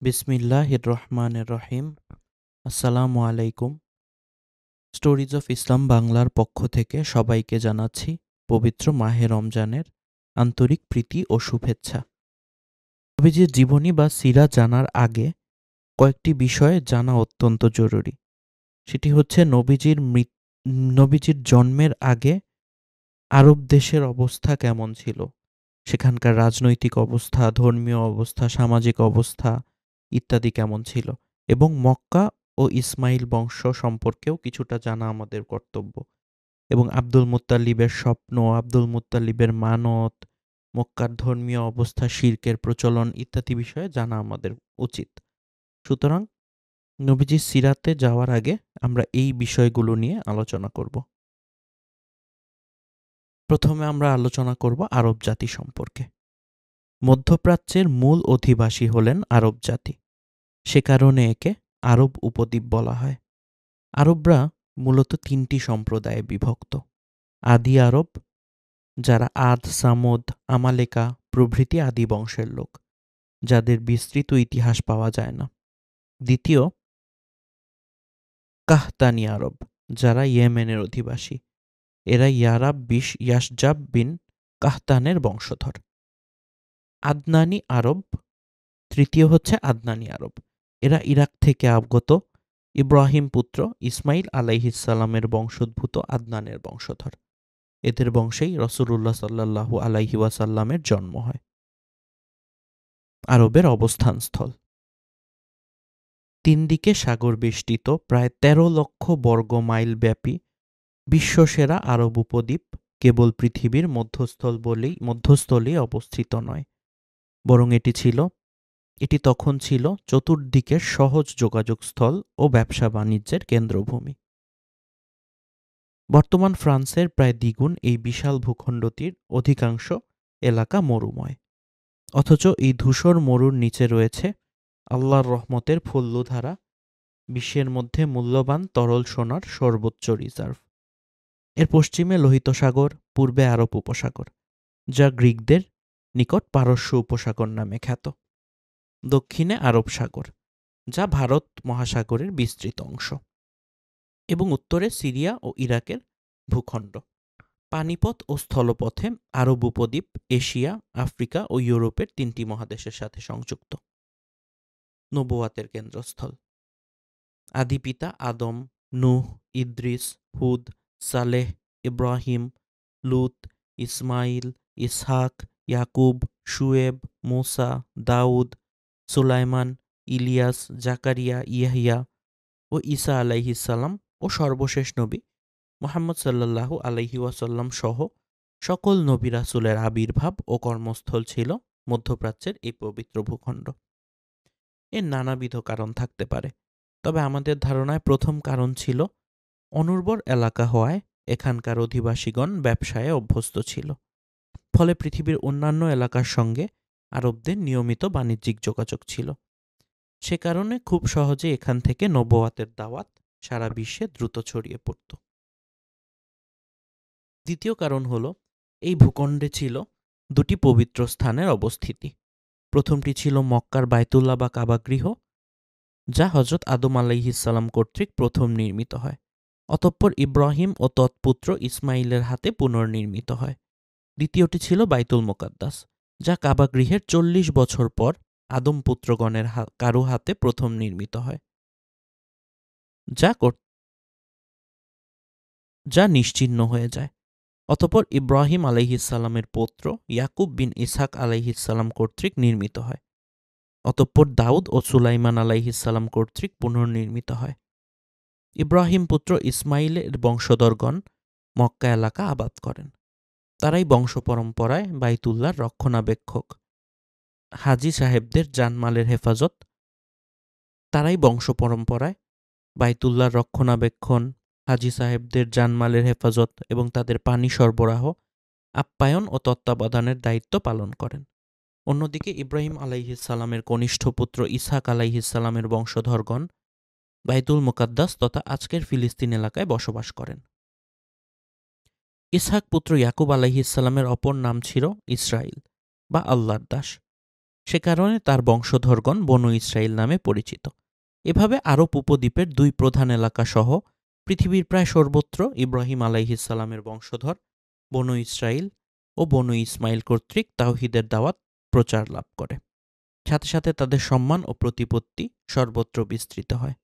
বিসমিল্লাহির রহমানির রহিম। আসসালামু আলাইকুম। স্টোরিজ অফ ইসলাম বাংলার পক্ষ থেকে সবাইকে জানাচ্ছি পবিত্র মাহে রমজানের আন্তরিক প্রীতি ও শুভেচ্ছা। নবীজির জীবনী বা সিরা জানার আগে কয়েকটি বিষয়ে জানা অত্যন্ত জরুরি। সেটি হচ্ছে নবীজির জন্মের আগে আরব দেশের অবস্থা কেমন ছিল, সেখানকার রাজনৈতিক অবস্থা, ধর্মীয় অবস্থা, সামাজিক অবস্থা ইত্যাদি কেমন ছিল, এবং মক্কা ও ইসমাইল বংশ সম্পর্কেও কিছুটা জানা আমাদের কর্তব্য, এবং আব্দুল মুত্তালিবের স্বপ্ন, আব্দুল মুত্তালিবের মানত, মক্কার ধর্মীয় অবস্থা, শিরকের প্রচলন ইত্যাদি বিষয়ে জানা আমাদের উচিত। সুতরাং নবীজির সিরাতে যাওয়ার আগে আমরা এই বিষয়গুলো নিয়ে আলোচনা করব। প্রথমে আমরা আলোচনা করব আরব জাতি সম্পর্কে। মধ্যপ্রাচ্যের মূল অধিবাসী হলেন আরব জাতি। সে কারণে একে আরব উপদ্বীপ বলা হয়। আরবরা মূলত তিনটি সম্প্রদায়ে বিভক্ত। আদি আরব, যারা আদ, সামুদ, আমালেকা প্রভৃতি আদি বংশের লোক, যাদের বিস্তৃত ইতিহাস পাওয়া যায় না। দ্বিতীয়, কাহতানি আরব, যারা ইয়েমেনের অধিবাসী। এরা ইয়াসজাব বিন কাহতানের বংশধর। আদনানি আরব, তৃতীয় হচ্ছে আদনানি আরব। এরা ইরাক থেকে আগত ইব্রাহিম পুত্র ইসমাইল আলাইহিসসালামের বংশোদ্ভূত আদনানের বংশধর। এদের বংশেই রসুলুল্লাহ সাল্লাল্লাহু আলাইহি ওয়াসাল্লামের জন্ম হয়। আরবের অবস্থানস্থল: তিন দিকে সাগর বেষ্টিত প্রায় ১৩ লক্ষ বর্গ মাইল ব্যাপী বিশ্বসেরা আরব উপদ্বীপ কেবল পৃথিবীর মধ্যস্থলেই অবস্থিত নয়, বরং এটি তখন ছিল চতুর্দিকের সহজ যোগাযোগস্থল ও ব্যবসা বাণিজ্যের কেন্দ্রভূমি। বর্তমান ফ্রান্সের প্রায় দ্বিগুণ এই বিশাল ভূখণ্ডটির অধিকাংশ এলাকা মরুময়, অথচ এই ধূসর মরুর নিচে রয়েছে আল্লাহর রহমতের ফল্লুধারা, বিশ্বের মধ্যে মূল্যবান তরল সোনার সর্বোচ্চ রিজার্ভ। এর পশ্চিমে লোহিত সাগর, পূর্বে আরব উপসাগর, যা গ্রিকদের নিকট পারস্য উপসাগর নামে খ্যাত, দক্ষিণে আরব সাগর, যা ভারত মহাসাগরের বিস্তৃত অংশ, এবং উত্তরে সিরিয়া ও ইরাকের ভূখণ্ড। পানিপথ ও স্থলপথে আরব উপদ্বীপ এশিয়া, আফ্রিকা ও ইউরোপের তিনটি মহাদেশের সাথে সংযুক্ত। নবুয়াতের কেন্দ্রস্থল: আদিপিতা আদম, নূহ, ইদ্রিস, হুদ, সালেহ, ইব্রাহিম, লূত, ইসমাইল, ইসহাক, ইয়াকুব, শুয়েব, মূসা, দাউদ, সুলাইমান, ইলিয়াস, জাকারিয়া, ইয়াহিয়া ও ঈসা আলাইহিসসালাম ও সর্বশেষ নবী মুহাম্মদ সাল্লাল্লাহু আলাইহি ওয়াসাল্লাম সহ সকল নবী রাসূলের আবির্ভাব ও কর্মস্থল ছিল মধ্যপ্রাচ্যের এই পবিত্র ভূখণ্ড। এর নানাবিধ কারণ থাকতে পারে, তবে আমাদের ধারণায় প্রথম কারণ ছিল অনুর্বর এলাকা হওয়ায় এখানকার অধিবাসীগণ ব্যবসায়ে অভ্যস্ত ছিল, ফলে পৃথিবীর অন্যান্য এলাকার সঙ্গে আরবদের নিয়মিত বাণিজ্যিক যোগাযোগ ছিল। সে কারণে খুব সহজে এখান থেকে নবুয়াতের দাওয়াত সারা বিশ্বে দ্রুত ছড়িয়ে পড়ত। দ্বিতীয় কারণ হলো, এই ভূখণ্ডে ছিল দুটি পবিত্র স্থানের অবস্থিতি। প্রথমটি ছিল মক্কার বায়তুল্লাহ বা কাবাগৃহ, যা হজরত আদম আলাইহিসসালাম কর্তৃক প্রথম নির্মিত হয়, অতঃপর ইব্রাহিম ও তৎপুত্র ইসমাইলের হাতে পুনর্নির্মিত হয়। দ্বিতীয়টি ছিল বাইতুল মুকাদ্দাস, যা কাবাগৃহের ৪০ বছর পর আদম পুত্রগণের কারো হাতে প্রথম নির্মিত হয়, যা নিশ্চিহ্ন হয়ে যায়। অতঃপর ইব্রাহিম আলাইহিসসালামের পৌত্র ইয়াকুব বিন ইসহাক আলাইহিসসালাম কর্তৃক নির্মিত হয়। অতঃপর দাউদ ও সুলাইমান আলাইহিসসালাম কর্তৃক পুনর্নির্মিত হয়। ইব্রাহিম পুত্র ইসমাইলের বংশধরগণ মক্কা এলাকা আবাদ করেন। তারাই বংশ পরম্পরায় বাইতুল্লাহর রক্ষণাবেক্ষক, হাজি সাহেবদের জানমালের হেফাজত তারাই বংশ পরম্পরায় বাইতুল্লাহর রক্ষণাবেক্ষণ, হাজি সাহেবদের জানমালের হেফাজত এবং তাদের পানি সরবরাহ, আপ্যায়ন ও তত্ত্বাবধানের দায়িত্ব পালন করেন। অন্যদিকে ইব্রাহিম আলাইহিসসালামের কনিষ্ঠ পুত্র ইসহাক আলাইহিসসালামের বংশধরগণ বাইতুল মুকাদ্দাস তথা আজকের ফিলিস্তিন এলাকায় বসবাস করেন। ইসহাক পুত্র ইয়াকুব আলাইহিসসালামের অপর নাম ছিল ইসরাইল বা আল্লাহর দাস। সে কারণে তার বংশধরগণ বনু ইসরাইল নামে পরিচিত। এভাবে আরব উপদ্বীপের 2 প্রধান এলাকা সহ পৃথিবীর প্রায় সর্বত্র ইব্রাহিম আলাইহিসসালামের বংশধর বনু ইসরাইল ও বনু ইসমাইল কর্তৃক তাওহীদের দাওয়াত প্রচার লাভ করে। সাথে সাথে তাদের সম্মান ও প্রতিপত্তি সর্বত্র বিস্তৃত হয়।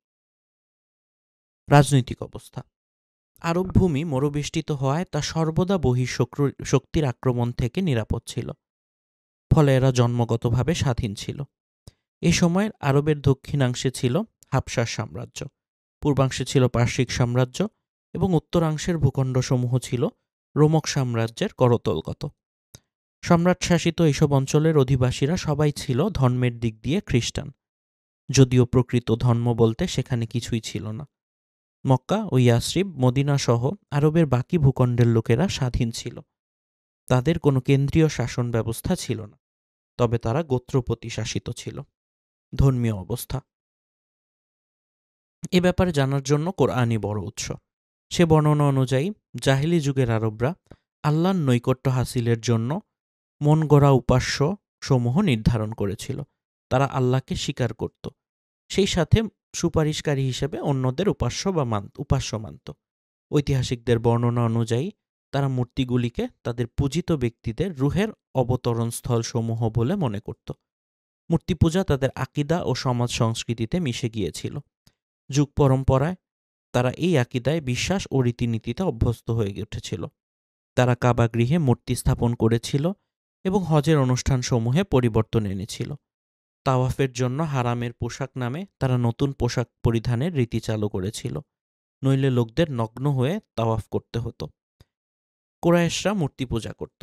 রাজনৈতিক অবস্থা। আরব ভূমি মরুবেষ্টিত হওয়ায় তা সর্বদা বহিঃশক্তির আক্রমণ থেকে নিরাপদ ছিল, ফলে এরা জন্মগতভাবে স্বাধীন ছিল। এ সময়ের আরবের দক্ষিণাংশে ছিল হাবশার সাম্রাজ্য, পূর্বাংশে ছিল পার্শ্বিক সাম্রাজ্য এবং উত্তরাংশের ভূখণ্ডসমূহ ছিল রোমক সাম্রাজ্যের করতলগত। সম্রাট শাসিত এইসব অঞ্চলের অধিবাসীরা সবাই ছিল ধর্মের দিক দিয়ে খ্রিস্টান, যদিও প্রকৃত ধর্ম বলতে সেখানে কিছুই ছিল না। মক্কা ও ইয়াসরিব, মদিনা সহ আরবের বাকি ভূখণ্ডের লোকেরা স্বাধীন ছিল। তাদের কোনো কেন্দ্রীয় শাসন ব্যবস্থা ছিল না, তবে তারা গোত্রপতি শাসিত ছিল। ধর্মীয় অবস্থা। এ ব্যাপারে জানার জন্য কোরআনই বড় উৎস। সে বর্ণনা অনুযায়ী জাহিলি যুগের আরবরা আল্লাহর নৈকট্য হাসিলের জন্য মন গড়া উপাস্য সমূহ নির্ধারণ করেছিল। তারা আল্লাহকে স্বীকার করত, সেই সাথে সুপারিশকারী হিসেবে অন্যদের উপাস্য মানত। ঐতিহাসিকদের বর্ণনা অনুযায়ী তারা মূর্তিগুলিকে তাদের পূজিত ব্যক্তিদের রুহের অবতরণ স্থল সমূহ বলে মনে করত। মূর্তি পূজা তাদের আকিদা ও সমাজ সংস্কৃতিতে মিশে গিয়েছিল। যুগ পরম্পরায় তারা এই আকিদায় বিশ্বাস ও রীতিনীতিতে অভ্যস্ত হয়ে উঠেছিল। তারা কাবা গৃহে মূর্তি স্থাপন করেছিল এবং হজের অনুষ্ঠানসমূহে পরিবর্তন এনেছিল। তাওয়াফের জন্য হারামের পোশাক নামে তারা নতুন পোশাক পরিধানের রীতি চালু করেছিল, নইলে লোকদের নগ্ন হয়ে তাওয়াফ করতে হতো। কুরাইশরা মূর্তি পূজা করত,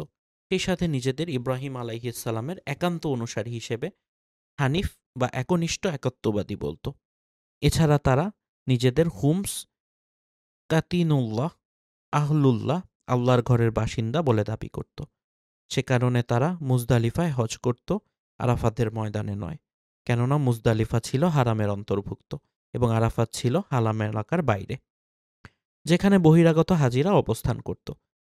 সেই সাথে নিজেদের ইব্রাহিম আলাইহিসসালামের একান্ত অনুসারী হিসেবে হানিফ বা একনিষ্ঠ একত্ববাদী বলত। এছাড়া তারা নিজেদের হুমস, কাতিনুল্লাহ, আহলুল্লাহ, আল্লাহর ঘরের বাসিন্দা বলে দাবি করত। সে কারণে তারা মুজদালিফায় হজ করত, আরাফাতের ময়দানে নয়, কেননা মুজদালিফা ছিল হারামের অন্তর্ভুক্ত এবং আরাফাত ছিল হারাম এলাকার বাইরে, যেখানে বহিরাগত হাজিরা অবস্থান করত।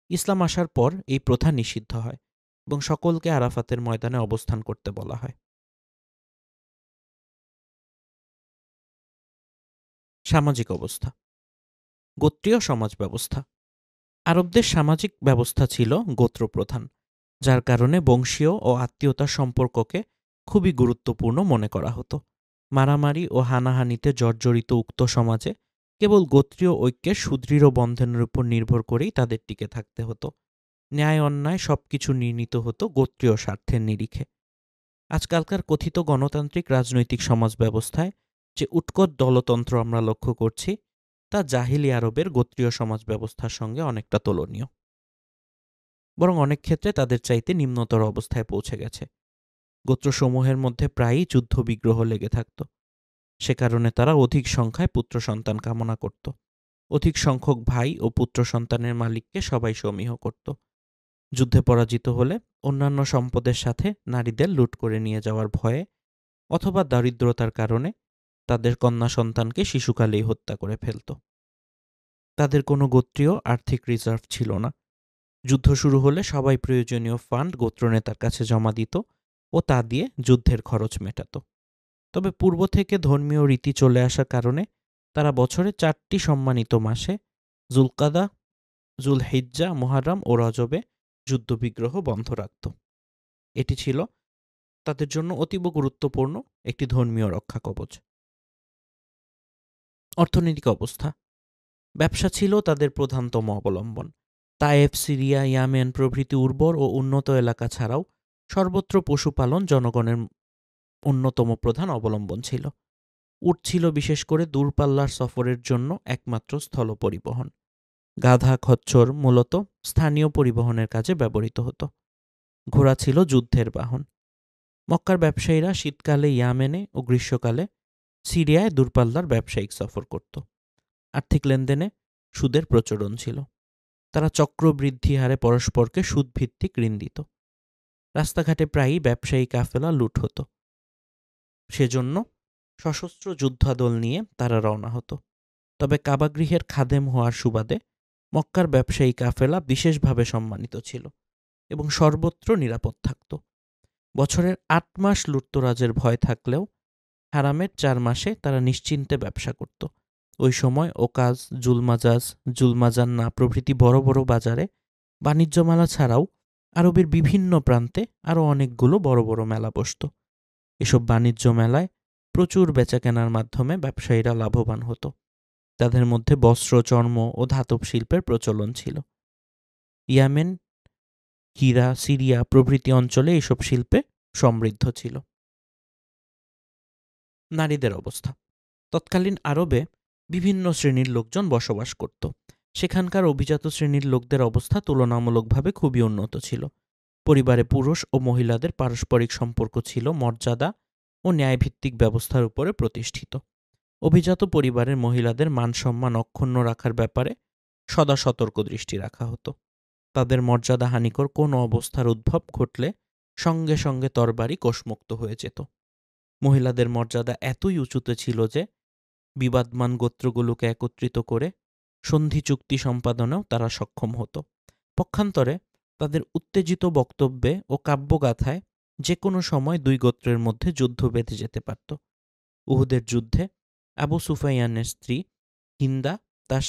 ইসলাম আসার পর এই প্রথা নিষিদ্ধ হয় এবং সকলকে আরাফাতের ময়দানে অবস্থান করতে বলা হয়। সামাজিক অবস্থা। গোত্রীয় সমাজ ব্যবস্থা। আরবদের সামাজিক ব্যবস্থা ছিল গোত্রপ্রধান, যার কারণে বংশীয় ও আত্মীয়তার সম্পর্ককে খুবই গুরুত্বপূর্ণ মনে করা হতো। মারামারি ও হানাহানিতে জর্জরিত উক্ত সমাজে কেবল গোত্রীয় ঐক্যের সুদৃঢ় বন্ধনের উপর নির্ভর করেই তাদের টিকে থাকতে হতো। ন্যায় অন্যায় সবকিছু নির্ণীত হতো গোত্রীয় স্বার্থের নিরিখে। আজকালকার কথিত গণতান্ত্রিক রাজনৈতিক সমাজ ব্যবস্থায় যে উৎকট দলতন্ত্র আমরা লক্ষ্য করছি, তা জাহিলি আরবের গোত্রীয় সমাজ ব্যবস্থার সঙ্গে অনেকটা তুলনীয়, বরং অনেক ক্ষেত্রে তাদের চাইতে নিম্নতর অবস্থায় পৌঁছে গেছে। গোত্রসমূহের মধ্যে প্রায়ই যুদ্ধ বিগ্রহ লেগে থাকত। সে কারণে তারা অধিক সংখ্যায় পুত্র সন্তান কামনা করত। অধিক সংখ্যক ভাই ও পুত্র সন্তানের মালিককে সবাই সমীহ করত। যুদ্ধে পরাজিত হলে অন্যান্য সম্পদের সাথে নারীদের লুট করে নিয়ে যাওয়ার ভয়ে অথবা দারিদ্রতার কারণে তাদের কন্যা সন্তানকে শিশুকালেই হত্যা করে ফেলত। তাদের কোনো গোত্রীয় আর্থিক রিজার্ভ ছিল না। যুদ্ধ শুরু হলে সবাই প্রয়োজনীয় ফান্ড গোত্রনেতার কাছে জমা দিত ও তা দিয়ে যুদ্ধের খরচ মেটাত। তবে পূর্ব থেকে ধর্মীয় রীতি চলে আসার কারণে তারা বছরে 4টি সম্মানিত মাসে জুলকাদা, জুলহিজ্জা, মুহররম ও রজবে যুদ্ধবিগ্রহ বন্ধ রাখত। এটি ছিল তাদের জন্য অতীব গুরুত্বপূর্ণ একটি ধর্মীয় রক্ষা কবচ। অর্থনৈতিক অবস্থা। ব্যবসা ছিল তাদের প্রধানতম অবলম্বন। তায়েফ, সিরিয়া, ইয়ামেন প্রভৃতি উর্বর ও উন্নত এলাকা ছাড়াও সর্বত্র পশুপালন জনগণের অন্যতম প্রধান অবলম্বন ছিল। উট ছিল বিশেষ করে দূরপাল্লার সফরের জন্য একমাত্র স্থল পরিবহন। গাধা, খচ্চর মূলত স্থানীয় পরিবহনের কাজে ব্যবহৃত হতো। ঘোড়া ছিল যুদ্ধের বাহন। মক্কার ব্যবসায়ীরা শীতকালে ইয়ামেনে ও গ্রীষ্মকালে সিরিয়ায় দূরপাল্লার ব্যবসায়িক সফর করত। আর্থিক লেনদেনে সুদের প্রচলন ছিল। তারা চক্রবৃদ্ধি হারে পরস্পরকে সুদভিত্তিক ঋণ দিত। রাস্তাঘাটে প্রায়ই ব্যবসায়ী কাফেলা লুট হতো, সেজন্য সশস্ত্র যুদ্ধাদল নিয়ে তারা রওনা হতো। তবে কাবাগৃহের খাদেম হওয়ার সুবাদে মক্কার ব্যবসায়ী কাফেলা বিশেষভাবে সম্মানিত ছিল এবং সর্বত্র নিরাপদ থাকত। বছরের ৮ মাস লুটতরাজের ভয় থাকলেও হারামের ৪ মাসে তারা নিশ্চিন্তে ব্যবসা করত। ওই সময় ওকাজ, জুলমাজান্না প্রভৃতি বড় বড় বাজারে বাণিজ্য মেলা ছাড়াও আরবের বিভিন্ন প্রান্তে আরও অনেকগুলো বড় বড় মেলা বসত। এসব বাণিজ্য মেলায় প্রচুর বেচাকেনার মাধ্যমে ব্যবসায়ীরা লাভবান হতো। তাদের মধ্যে বস্ত্র, চর্ম ও ধাতব শিল্পের প্রচলন ছিল। ইয়ামেন, হিরা, সিরিয়া প্রভৃতি অঞ্চলে এসব শিল্পে সমৃদ্ধ ছিল। নারীদের অবস্থা। তৎকালীন আরবে বিভিন্ন শ্রেণীর লোকজন বসবাস করত। সেখানকার অভিজাত শ্রেণীর লোকদের অবস্থা তুলনামূলকভাবে খুবই উন্নত ছিল। পরিবারে পুরুষ ও মহিলাদের পারস্পরিক সম্পর্ক ছিল মর্যাদা ও ন্যায়ভিত্তিক ব্যবস্থার উপরে প্রতিষ্ঠিত। অভিজাত পরিবারের মহিলাদের মানসম্মান অক্ষুণ্ণ রাখার ব্যাপারে সদা সতর্ক দৃষ্টি রাখা হতো। তাদের মর্যাদাহানিকর কোনো অবস্থার উদ্ভব ঘটলে সঙ্গে সঙ্গে তরবারি কোষমুক্ত হয়ে যেত। মহিলাদের মর্যাদা এতই উঁচুতে ছিল যে বিবাদমান গোত্রগুলোকে একত্রিত করে সন্ধি চুক্তি সম্পাদনেও তারা সক্ষম হতো। পক্ষান্তরে তাদের উত্তেজিত বক্তব্যে ও কাব্যগাথায় যে কোনো সময় দুই গোত্রের মধ্যে যুদ্ধ বেঁধে যেতে পারত। উহুদের যুদ্ধে আবু সুফিয়ানের স্ত্রী হিন্দা তার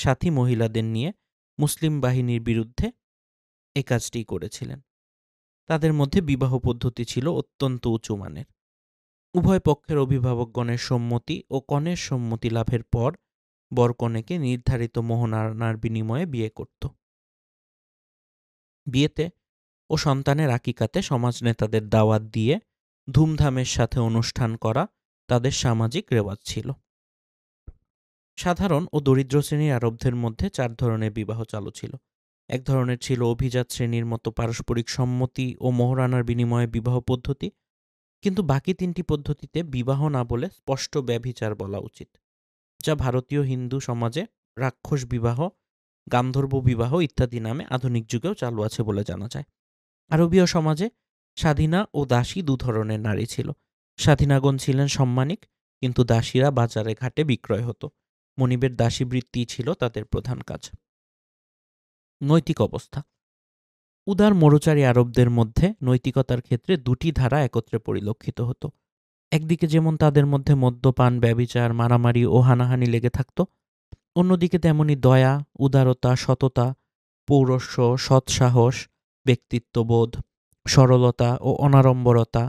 সাথী মহিলাদের নিয়ে মুসলিম বাহিনীর বিরুদ্ধে এ কাজটি করেছিলেন। তাদের মধ্যে বিবাহ পদ্ধতি ছিল অত্যন্ত উঁচু মানের। উভয় পক্ষের অভিভাবকগণের সম্মতি ও কনের সম্মতি লাভের পর বর কনেকে নির্ধারিত মোহরানার বিনিময়ে বিয়ে করত। বিয়েতে ও সন্তানের আকিকাতে সমাজ নেতাদের দাওয়াত দিয়ে ধুমধামের সাথে অনুষ্ঠান করা তাদের সামাজিক রেওয়াজ ছিল। সাধারণ ও দরিদ্র শ্রেণীর আরবদের মধ্যে 4 ধরনের বিবাহ চালু ছিল। এক ধরনের ছিল অভিজাত শ্রেণীর মতো পারস্পরিক সম্মতি ও মোহরানার বিনিময়ে বিবাহ পদ্ধতি, কিন্তু বাকি 3টি পদ্ধতিতে বিবাহ না বলে স্পষ্ট ব্যভিচার বলা উচিত, যা ভারতীয় হিন্দু সমাজে রাক্ষস বিবাহ, গান্ধর্ব বিবাহ ইত্যাদি নামে আধুনিক যুগেও চালু আছে বলে জানা যায়। আরবীয় সমাজে স্বাধীনা ও দাসী 2 ধরনের নারী ছিল। স্বাধীনাগণ ছিলেন সম্মানিক, কিন্তু দাসীরা বাজারে ঘাটে বিক্রয় হতো। মনিবের দাসী বৃত্তি ছিল তাদের প্রধান কাজ। নৈতিক অবস্থা। উদার মোরচারী আরবদের মধ্যে নৈতিকতার ক্ষেত্রে 2টি ধারা একত্রে পরিলক্ষিত হতো। একদিকে যেমন তাদের মধ্যে মদ্যপান, ব্যভিচার, মারামারি ও হানাহানি লেগে থাকত, অন্যদিকে তেমনি দয়া, উদারতা, সততা, পৌরস্য, সৎসাহস, ব্যক্তিত্ববোধ, সরলতা ও অনাড়ম্বরতা,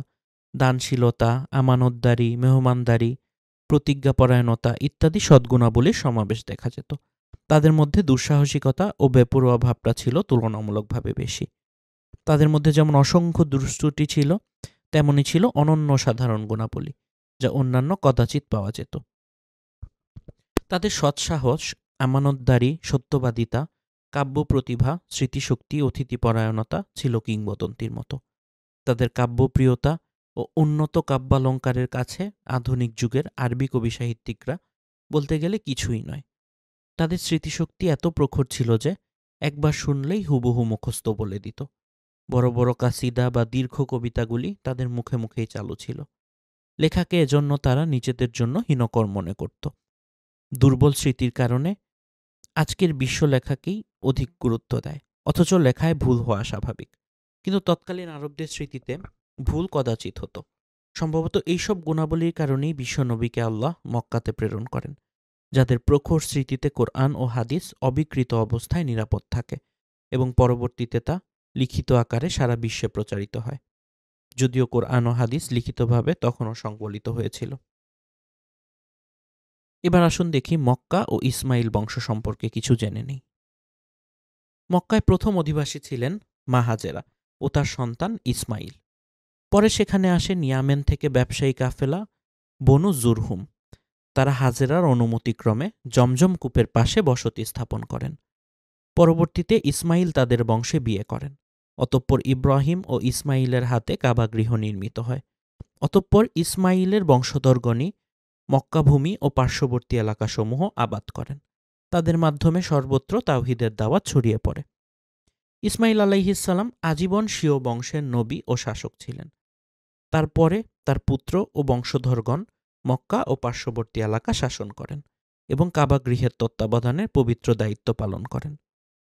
দানশীলতা, আমানতদারি, মেহমানদারি, প্রতিজ্ঞাপরায়ণতা ইত্যাদি সদ্গুণাবলীর সমাবেশ দেখা যেত। তাদের মধ্যে দুঃসাহসিকতা ও বেপরোয়া ভাবটা ছিল তুলনামূলকভাবে বেশি। তাদের মধ্যে যেমন অসংখ্য দুষ্ত্রুটি ছিল, তেমনি ছিল অনন্য সাধারণ গুণাবলী, যা অন্যান্য কদাচিৎ পাওয়া যেত। তাদের সৎসাহস, আমানতদারি, সত্যবাদিতা, কাব্য প্রতিভা, স্মৃতিশক্তি, অতিথিপরায়ণতা ছিল কিংবদন্তির মতো। তাদের কাব্যপ্রিয়তা ও উন্নত কাব্যালঙ্কারের কাছে আধুনিক যুগের আরবি কবি সাহিত্যিকরা বলতে গেলে কিছুই নয়। তাদের স্মৃতিশক্তি এত প্রখর ছিল যে একবার শুনলেই হুবহু মুখস্থ বলে দিত। বড় বড় কাসিদা বা দীর্ঘ কবিতাগুলি তাদের মুখে মুখেই চালু ছিল। লেখাকে এজন্য তারা নিজেদের জন্য হীনকর মনে করত। দুর্বল স্মৃতির কারণে আজকের বিশ্ব লেখাকেই অধিক গুরুত্ব দেয়, অথচ লেখায় ভুল হওয়া স্বাভাবিক। কিন্তু তৎকালীন আরবদের স্মৃতিতে ভুল কদাচিৎ হতো। সম্ভবত এইসব গুণাবলীর কারণেই বিশ্বনবীকে আল্লাহ মক্কাতে প্রেরণ করেন, যাদের প্রখর স্মৃতিতে কোরআন ও হাদিস অবিকৃত অবস্থায় নিরাপদ থাকে এবং পরবর্তীতে তা লিখিত আকারে সারা বিশ্বে প্রচারিত হয়, যদিও কোরআন ও হাদিস লিখিতভাবে তখনও সংকলিত হয়েছিল। এবার আসুন দেখি মক্কা ও ইসমাইল বংশ সম্পর্কে কিছু জেনে নিই। মক্কায় প্রথম অধিবাসী ছিলেন মা হাজেরা ও তার সন্তান ইসমাইল। পরে সেখানে আসেন ইয়ামেন থেকে ব্যবসায়ী কাফেলা বনু জুরহুম। তারা হাজেরার অনুমতিক্রমে জমজম কূপের পাশে বসতি স্থাপন করেন। পরবর্তীতে ইসমাইল তাদের বংশে বিয়ে করেন। অতঃপর ইব্রাহিম ও ইসমাইলের হাতে কাবা গৃহ নির্মিত হয়। অতঃপর ইসমাইলের বংশধরগণই মক্কাভূমি ও পার্শ্ববর্তী এলাকাসমূহ আবাদ করেন। তাদের মাধ্যমে সর্বত্র তাওহীদের দাওয়াত ছড়িয়ে পড়ে। ইসমাইল আলাইহিসসালাম আজীবন স্বীয় বংশের নবী ও শাসক ছিলেন। তারপরে তার পুত্র ও বংশধরগণ মক্কা ও পার্শ্ববর্তী এলাকা শাসন করেন এবং কাবা গৃহের তত্ত্বাবধানের পবিত্র দায়িত্ব পালন করেন।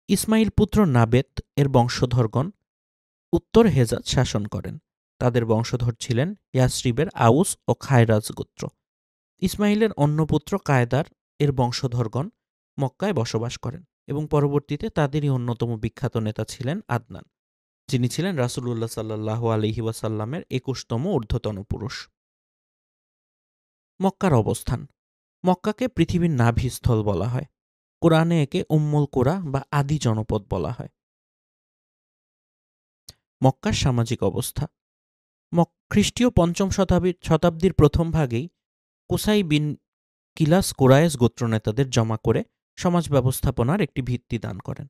ইসমাইল পুত্র নাবেত এর বংশধরগণ উত্তর হেজাজ শাসন করেন। তাদের বংশধর ছিলেন ইয়াসরিবের আউস ও খায়রাজ গোত্র। ইসমাইলের অন্য পুত্র কায়দার এর বংশধরগণ মক্কায় বসবাস করেন এবং পরবর্তীতে তাদেরই অন্যতম বিখ্যাত নেতা ছিলেন আদনান, যিনি ছিলেন রাসূলুল্লাহ সাল্লাল্লাহু আলাইহি ওয়াসাল্লামের ২১তম ঊর্ধ্বতন পুরুষ। মক্কার অবস্থান। মক্কাকে পৃথিবীর নাভিস্থল বলা হয়। কোরআনে একে উম্মুল কুরা বা আদি জনপদ বলা হয়। মক্কার সামাজিক অবস্থা। খ্রিস্টীয় পঞ্চম শতাব্দীর প্রথম ভাগেই কুসাই বিন কিলাস কুরায়েশ গোত্রনেতাদের জমা করে সমাজ ব্যবস্থাপনার একটি ভিত্তি দান করেন।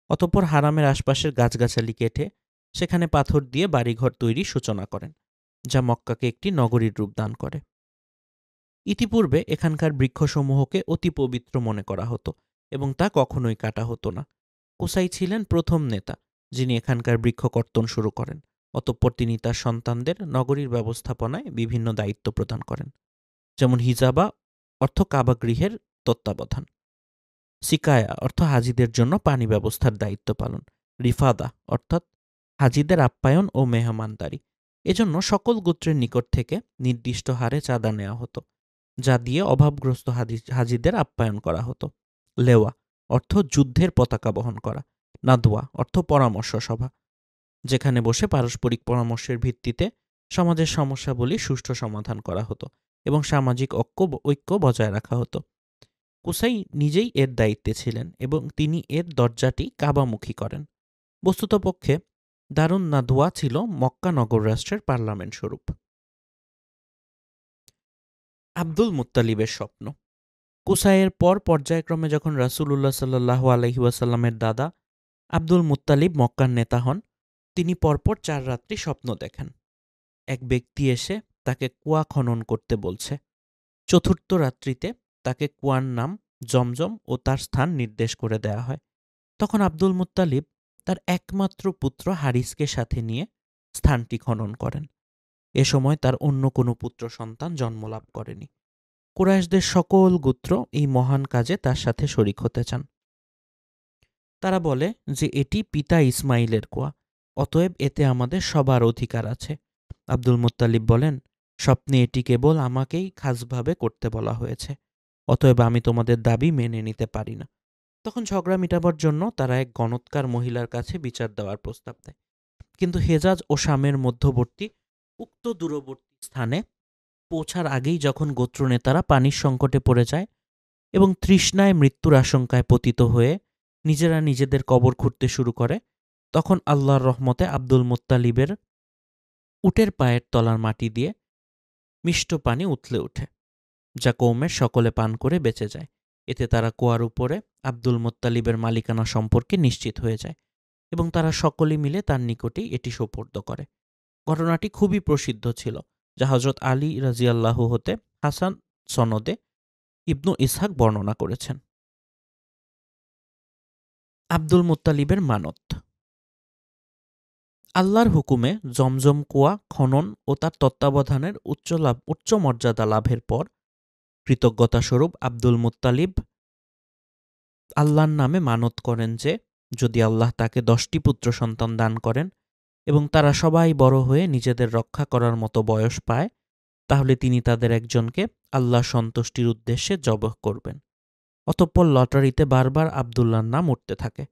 অতঃপর হারামের আশপাশের গাছগাছালি কেটে সেখানে পাথর দিয়ে বাড়িঘর তৈরির সূচনা করেন, যা মক্কাকে একটি নগরীর রূপ দান করে। ইতিপূর্বে এখানকার বৃক্ষসমূহকে অতি পবিত্র মনে করা হতো এবং তা কখনোই কাটা হতো না। কুসাই ছিলেন প্রথম নেতা যিনি এখানকার বৃক্ষ কর্তন শুরু করেন। অতঃপর তিনি তার সন্তানদের নগরীর ব্যবস্থাপনায় বিভিন্ন দায়িত্ব প্রদান করেন, যেমন হিজাবা অর্থ কাবা গৃহের তত্ত্বাবধান, সিকায়া অর্থ হাজিদের জন্য পানি ব্যবস্থার দায়িত্ব পালন, রিফাদা অর্থাৎ হাজিদের আপ্যায়ন ও মেহমানদারি। এজন্য সকল গোত্রের নিকট থেকে নির্দিষ্ট হারে চাঁদা নেওয়া হতো, যা দিয়ে অভাবগ্রস্ত হাজিদের আপ্যায়ন করা হতো। লেওয়া অর্থ যুদ্ধের পতাকা বহন করা, নাদওয়া অর্থ পরামর্শ সভা, যেখানে বসে পারস্পরিক পরামর্শের ভিত্তিতে সমাজের সমস্যাবলী সুষ্ঠু সমাধান করা হতো এবং সামাজিক ঐক্য বজায় রাখা হতো। কুসাই নিজেই এর দায়িত্বে ছিলেন এবং তিনি এর দরজাটি কাবামুখী করেন। বস্তুতপক্ষে দারুন নাদওয়া ছিল মক্কা নগর রাষ্ট্রের পার্লামেন্ট স্বরূপ। আব্দুল মুত্তালিবের স্বপ্ন। কুসাইয়ের পর পর্যায়ক্রমে যখন রাসূলুল্লাহ সাল্লাল্লাহু আলাইহি ওয়াসাল্লামের দাদা আব্দুল মুত্তালিব মক্কার নেতা হন, তিনি পরপর ৪ রাত্রি স্বপ্ন দেখেন। এক ব্যক্তি এসে তাকে কুয়া খনন করতে বলছে। চতুর্থ রাত্রিতে তাকে কুয়ার নাম জমজম ও তার স্থান নির্দেশ করে দেয়া হয়। তখন আব্দুল মুত্তালিব তার একমাত্র পুত্র হারিসকে সাথে নিয়ে স্থানটি খনন করেন। এ সময় তার অন্য কোনো পুত্র সন্তান জন্মলাভ করেনি। কুরাইশদের সকল গোত্র এই মহান কাজে তার সাথে শরিক হতে চান। তারা বলে যে এটি পিতা ইসমাইলের কুয়া, অতএব এতে আমাদের সবার অধিকার আছে। আব্দুল মুত্তালিব বলেন, স্বপ্নে এটি কেবল আমাকেই খাসভাবে করতে বলা হয়েছে, অতএব আমি তোমাদের দাবি মেনে নিতে পারি না। তখন ঝগড়া মিটাবার জন্য তারা এক গণৎকার মহিলার কাছে বিচার দেওয়ার প্রস্তাব দেয়। কিন্তু হেজাজ ও শামের মধ্যবর্তী উক্ত দূরবর্তী স্থানে পৌঁছার আগেই যখন গোত্রনেতারা পানির সংকটে পড়ে যায় এবং তৃষ্ণায় মৃত্যুর আশঙ্কায় পতিত হয়ে নিজেরা নিজেদের কবর খুঁড়তে শুরু করে, তখন আল্লাহর রহমতে আব্দুল মুত্তালিবের উটের পায়ের তলার মাটি দিয়ে মিষ্ট পানি উথলে ওঠে, যা কৌমের সকলে পান করে বেঁচে যায়। এতে তারা কুয়ার উপরে আব্দুল মুত্তালিবের মালিকানা সম্পর্কে নিশ্চিত হয়ে যায় এবং তারা সকলে মিলে তার নিকটেই এটি সোপর্দ করে। ঘটনাটি খুবই প্রসিদ্ধ ছিল, যা হযরত আলী রাজিয়াল্লাহু হতে হাসান সনদে ইবনু ইসহাক বর্ণনা করেছেন। আব্দুল মুত্তালিবের মানত। আল্লাহর হুকুমে জমজম কুয়া খনন ও তার তত্ত্বাবধানের উচ্চ মর্যাদা লাভের পর কৃতজ্ঞতাস্বরূপ আব্দুল মুত্তালিব আল্লাহর নামে মানত করেন যে যদি আল্লাহ তাকে 10টি পুত্র সন্তান দান করেন এবং তারা সবাই বড় হয়ে নিজেদের রক্ষা করার মতো বয়স পায়, তাহলে তিনি তাদের একজনকে আল্লাহ সন্তুষ্টির উদ্দেশ্যে জবহ করবেন। অতঃপর লটারিতে বারবার আবদুল্লাহর নাম উঠতে থাকে,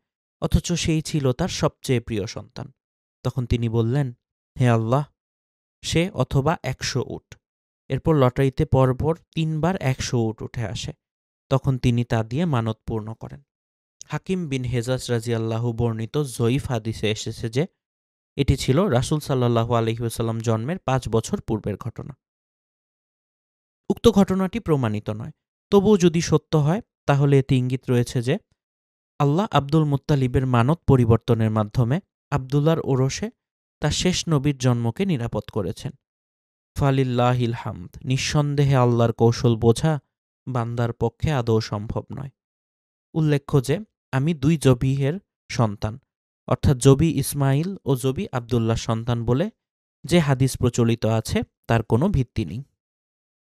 অথচ সেই ছিল তার সবচেয়ে প্রিয় সন্তান। তখন তিনি বললেন, হে আল্লাহ, সে অথবা 100 উট। এরপর লটারিতে পরপর 3 বার 100 উট উঠে আসে। তখন তিনি তা দিয়ে মানত পূর্ণ করেন। হাকিম বিন হেজাজ রাজিয়াল্লাহু বর্ণিত জয়ীফ হাদিসে এসেছে যে এটি ছিল রাসূল সাল্লাল্লাহু আলাইহি ওয়াসাল্লাম জন্মের 5 বছর পূর্বের ঘটনা। উক্ত ঘটনাটি প্রমাণিত নয়, তবুও যদি সত্য হয় তাহলে এতে ইঙ্গিত রয়েছে যে আল্লাহ আব্দুল মুত্তালিবের মানত পরিবর্তনের মাধ্যমে আবদুল্লাহর ওরসে তার শেষ নবীর জন্মকে নিরাপদ করেছেন। ফালিল্লাহিল হামদ। নিঃসন্দেহে আল্লাহর কৌশল বোঝা বান্দার পক্ষে আদৌ সম্ভব নয়। উল্লেখ্য যে আমি 2 জবিহের সন্তান, অর্থাৎ জবি ইসমাইল ও জবি আবদুল্লাহ সন্তান বলে যে হাদিস প্রচলিত আছে তার কোনো ভিত্তি নেই।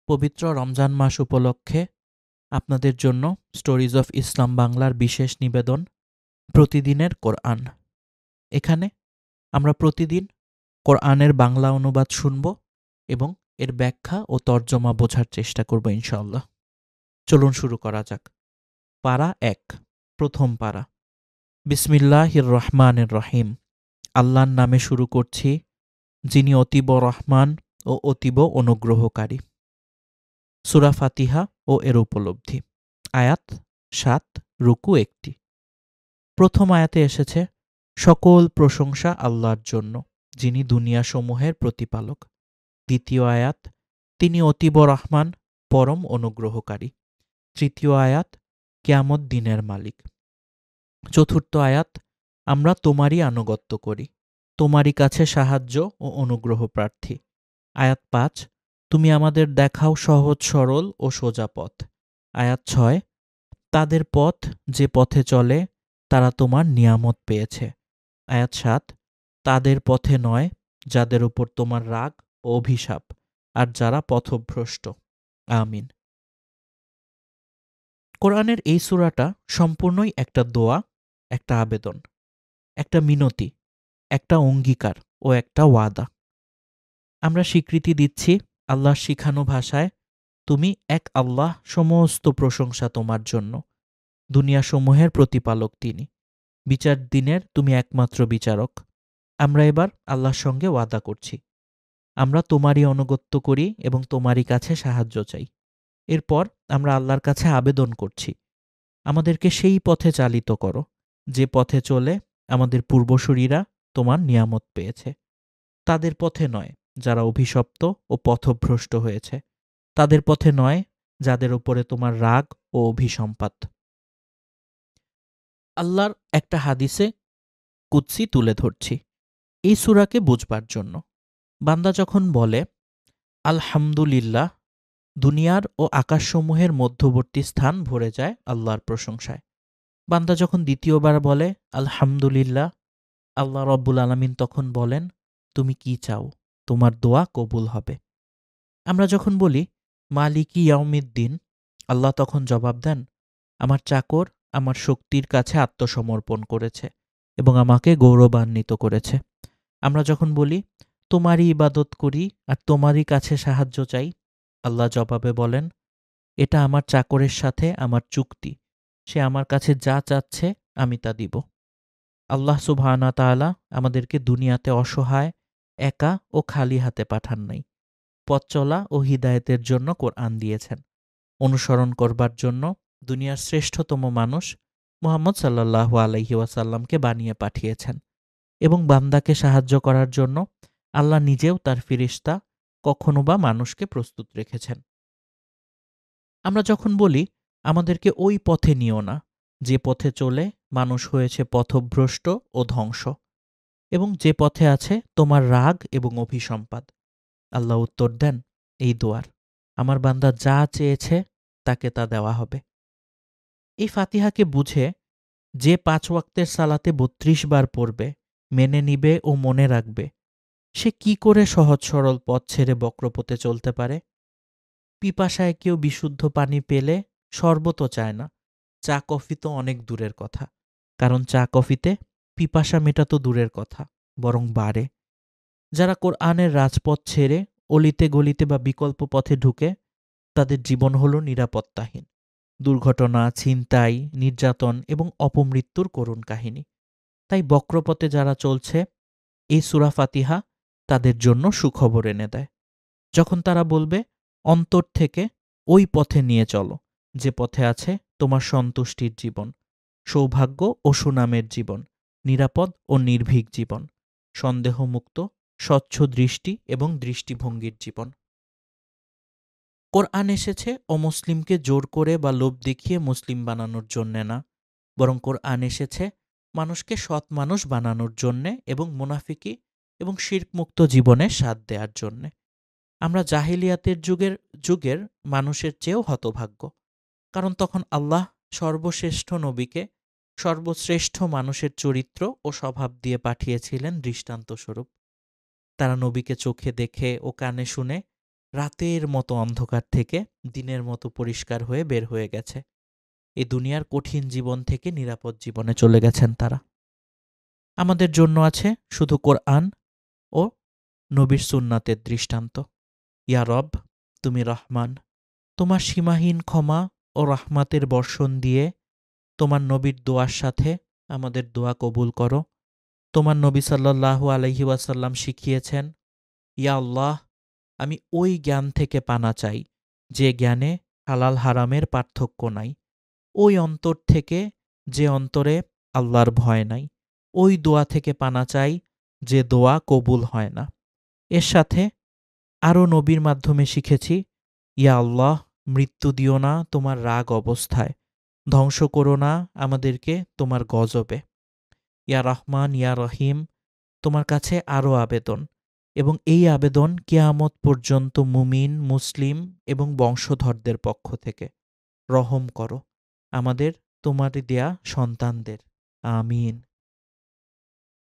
পবিত্র রমজান মাস উপলক্ষে আপনাদের জন্য স্টোরিজ অফ ইসলাম বাংলার বিশেষ নিবেদন প্রতিদিনের কোরআন। এখানে আমরা প্রতিদিন কোরআনের বাংলা অনুবাদ শুনব এবং এর ব্যাখ্যা ও তর্জমা বোঝার চেষ্টা করব ইনশাআল্লাহ। চলুন শুরু করা যাক। পারা ১, প্রথম পারা। বিসমিল্লাহির রহমানির রহিম। আল্লাহর নামে শুরু করছি, যিনি অতীব রহমান ও অতীব অনুগ্রহকারী। সূরা ফাতিহা ও এর উপলব্ধি। আয়াত ৭, রুকু ১টি। প্রথম আয়াতে এসেছে, সকল প্রশংসা আল্লাহর জন্য, যিনি দুনিয়াসমূহের প্রতিপালক। দ্বিতীয় আয়াত, তিনি অতীব রহমান, পরম অনুগ্রহকারী। তৃতীয় আয়াত, কিয়ামত দিনের মালিক। চতুর্থ আয়াত, আমরা তোমারই আনুগত্য করি, তোমারই কাছে সাহায্য ও অনুগ্রহ প্রার্থী। আয়াত ৫, তুমি আমাদের দেখাও সহজ সরল ও সোজা পথ। আয়াত ৬, তাদের পথ যে পথে চলে তারা তোমার নিয়ামত পেয়েছে। আয়াত ৭, তাদের পথে নয় যাদের উপর তোমার রাগ ও অভিশাপ, আর যারা পথভ্রষ্ট। আমিন। কোরআনের এই সূরাটা সম্পূর্ণই একটা দোয়া, একটা আবেদন, একটা মিনতি, একটা অঙ্গীকার ও একটা ওয়াদা। আমরা স্বীকৃতি দিচ্ছি আল্লাহর শিখানো ভাষায়, তুমি এক আল্লাহ, সমস্ত প্রশংসা তোমার জন্য। দুনিয়াসমূহের প্রতিপালক তিনি, বিচার দিনের তুমি একমাত্র বিচারক। আমরা এবার আল্লাহর সঙ্গে ওয়াদা করছি, আমরা তোমারই আনুগত্য করি এবং তোমারই কাছে সাহায্য চাই। এরপর আমরা আল্লাহর কাছে আবেদন করছি, আমাদেরকে সেই পথে চালিত করো যে পথে চলে আমাদের পূর্বসূরীরা তোমার নিয়ামত পেয়েছে। তাদের পথে নয় যারা অভিশপ্ত ও পথভ্রষ্ট হয়েছে, তাদের পথে নয় যাদের উপরে তোমার রাগ ও অভিসম্পাত। আল্লাহর একটা হাদিসে কুদসি তুলে ধরছি এই সূরাকে বুঝবার জন্য। বান্দা যখন বলে আলহামদুলিল্লাহ, দুনিয়ার ও আকাশসমূহের মধ্যবর্তী স্থান ভরে যায় আল্লাহর প্রশংসায়। বান্দা যখন দ্বিতীয়বার বলে আলহামদুলিল্লাহ, আল্লাহ রব্বুল আলামিন তখন বলেন, তুমি কি চাও, তোমার দোয়া কবুল হবে। আমরা যখন বলি মালিকি ইয়াউমিদ্দিন, আল্লাহ তখন জবাব দেন, আমার চাকর আমার শক্তির কাছে আত্মসমর্পণ করেছে এবং আমাকে গৌরবান্বিত করেছে। আমরা যখন বলি তোমারই ইবাদত করি আর তোমারই কাছে সাহায্য চাই, আল্লাহ জবাবে বলেন, এটা আমার চাকরের সাথে আমার চুক্তি, সে আমার কাছে যা চাচ্ছে আমি তা দিব। আল্লাহ সুবহানাহু ওয়া তাআলা আমাদেরকে দুনিয়াতে অসহায়, একা ও খালি হাতে পাঠান নাই। পথ চলা ও হিদায়েতের জন্য কোরআন দিয়েছেন। অনুসরণ করবার জন্য দুনিয়ার শ্রেষ্ঠতম মানুষ মুহাম্মদ সাল্লাল্লাহু আলাইহি ওয়াসাল্লামকে বানিয়ে পাঠিয়েছেন এবং বান্দাকে সাহায্য করার জন্য আল্লাহ নিজেও তার ফিরিস্তা, কখনো বা মানুষকে প্রস্তুত রেখেছেন। আমরা যখন বলি আমাদেরকে ওই পথে নিও না যে পথে চলে মানুষ হয়েছে পথভ্রষ্ট ও ধ্বংস, এবং যে পথে আছে তোমার রাগ এবং অভিসম্পাদ, আল্লাহ উত্তর দেন এই দোয়ার, আমার বান্দা যা চেয়েছে তাকে তা দেওয়া হবে। এই ফাতিহাকে বুঝে যে 5 ওয়াক্তের সালাতে 32 বার পড়বে, মেনে নিবে ও মনে রাখবে, সে কি করে সহজ সরল পথ ছেড়ে বক্রপথে চলতে পারে? পিপাসায় কেউ বিশুদ্ধ পানি পেলে শরবতও চায় না, চা কফি তো অনেক দূরের কথা, কারণ চা কফিতে পিপাসা মেটা তো দূরের কথা, বরং বাড়ে। যারা কোরআনের রাজপথ ছেড়ে অলিতে গলিতে বা বিকল্প পথে ঢুকে, তাদের জীবন হলো নিরাপত্তাহীন। দুর্ঘটনা, ছিনতাই, নির্যাতন এবং অপমৃত্যুর করুণ কাহিনী। তাই বক্রপথে যারা চলছে, এই সূরা ফাতিহা তাদের জন্য সুখবর এনে দেয়। যখন তারা বলবে অন্তর থেকে ওই পথে নিয়ে চলো যে পথে আছে তোমার সন্তুষ্টির জীবন, সৌভাগ্য ও সুনামের জীবন, নিরাপদ ও নির্ভীক জীবন, সন্দেহমুক্ত, স্বচ্ছ দৃষ্টি এবং দৃষ্টিভঙ্গির জীবন। কোরআন এসেছে অমুসলিমকে জোর করে বা লোভ দেখিয়ে মুসলিম বানানোর জন্যে না, বরং কোরআন এসেছে মানুষকে সৎ মানুষ বানানোর জন্যে এবং মুনাফিকি এবং শিরকমুক্ত জীবনের স্বাদ দেওয়ার জন্যে। আমরা জাহিলিয়াতের যুগের মানুষের চেয়েও হতভাগ্য, কারণ তখন আল্লাহ সর্বশ্রেষ্ঠ নবীকে সর্বশ্রেষ্ঠ মানুষের চরিত্র ও স্বভাব দিয়ে পাঠিয়েছিলেন দৃষ্টান্তস্বরূপ। তারা নবীকে চোখে দেখে ও কানে শুনে রাতের মতো অন্ধকার থেকে দিনের মতো পরিষ্কার হয়ে বের হয়ে গেছে। এই দুনিয়ার কঠিন জীবন থেকে নিরাপদ জীবনে চলে গেছেন তারা। আমাদের জন্য আছে শুধু কোরআন ও নবীর সুন্নাতের দৃষ্টান্ত। ইয়া রব, তুমি রহমান, তোমার সীমাহীন ক্ষমা ও রাহমাতের বর্ষণ দিয়ে তোমার নবীর দোয়ার সাথে আমাদের দোয়া কবুল করো। তোমার নবী সাল্লাল্লাহু আলাইহি ওয়াসাল্লাম শিখিয়েছেন, ইয়া আল্লাহ, আমি ওই জ্ঞান থেকে পানা চাই যে জ্ঞানে হালাল হারামের পার্থক্য নাই, ওই অন্তর থেকে যে অন্তরে আল্লাহর ভয় নাই, ওই দোয়া থেকে পানা চাই যে দোয়া কবুল হয় না। এর সাথে আরও নবীর মাধ্যমে শিখেছি, ইয়া আল্লাহ, মৃত্যু দিও না তোমার রাগ অবস্থায়, ধ্বংস করো না আমাদেরকে তোমার গজবে। ইয়া রহমান, ইয়া রহিম, তোমার কাছে আরও আবেদন, এবং এই আবেদন কিয়ামত পর্যন্ত মুমিন, মুসলিম এবং বংশধরদের পক্ষ থেকে। রহম করো আমাদের তোমার দেয়া সন্তানদের। আমিন।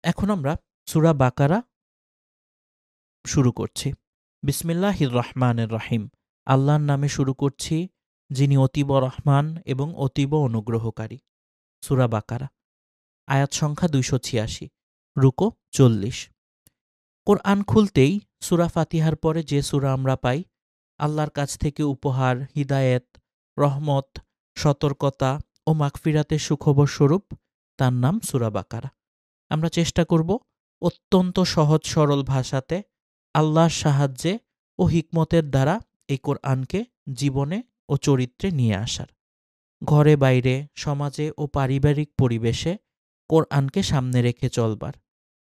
এখন আমরা সূরা বাকারা শুরু করছি। বিসমিল্লাহির রহমানির রহিম। আল্লাহর নামে শুরু করছি, যিনি অতীব রহমান এবং অতীব অনুগ্রহকারী। সূরা বাকারা, আয়াত সংখ্যা 286, রুকু 40। কোরআন খুলতেই সূরা ফাতিহার পরে যে সূরা আমরা পাই, আল্লাহর কাছ থেকে উপহার, হিদায়েত, রহমত, সতর্কতা ও মাগফিরাতের সুখবর স্বরূপ, তার নাম সূরা বাকারা। আমরা চেষ্টা করব অত্যন্ত সহজ সরল ভাষাতে আল্লাহর সাহায্যে ও হিকমতের দ্বারা এই কোরআনকে জীবনে ও চরিত্রে নিয়ে আসার। ঘরে বাইরে, সমাজে ও পারিবারিক পরিবেশে কোরআনকে সামনে রেখে চলবার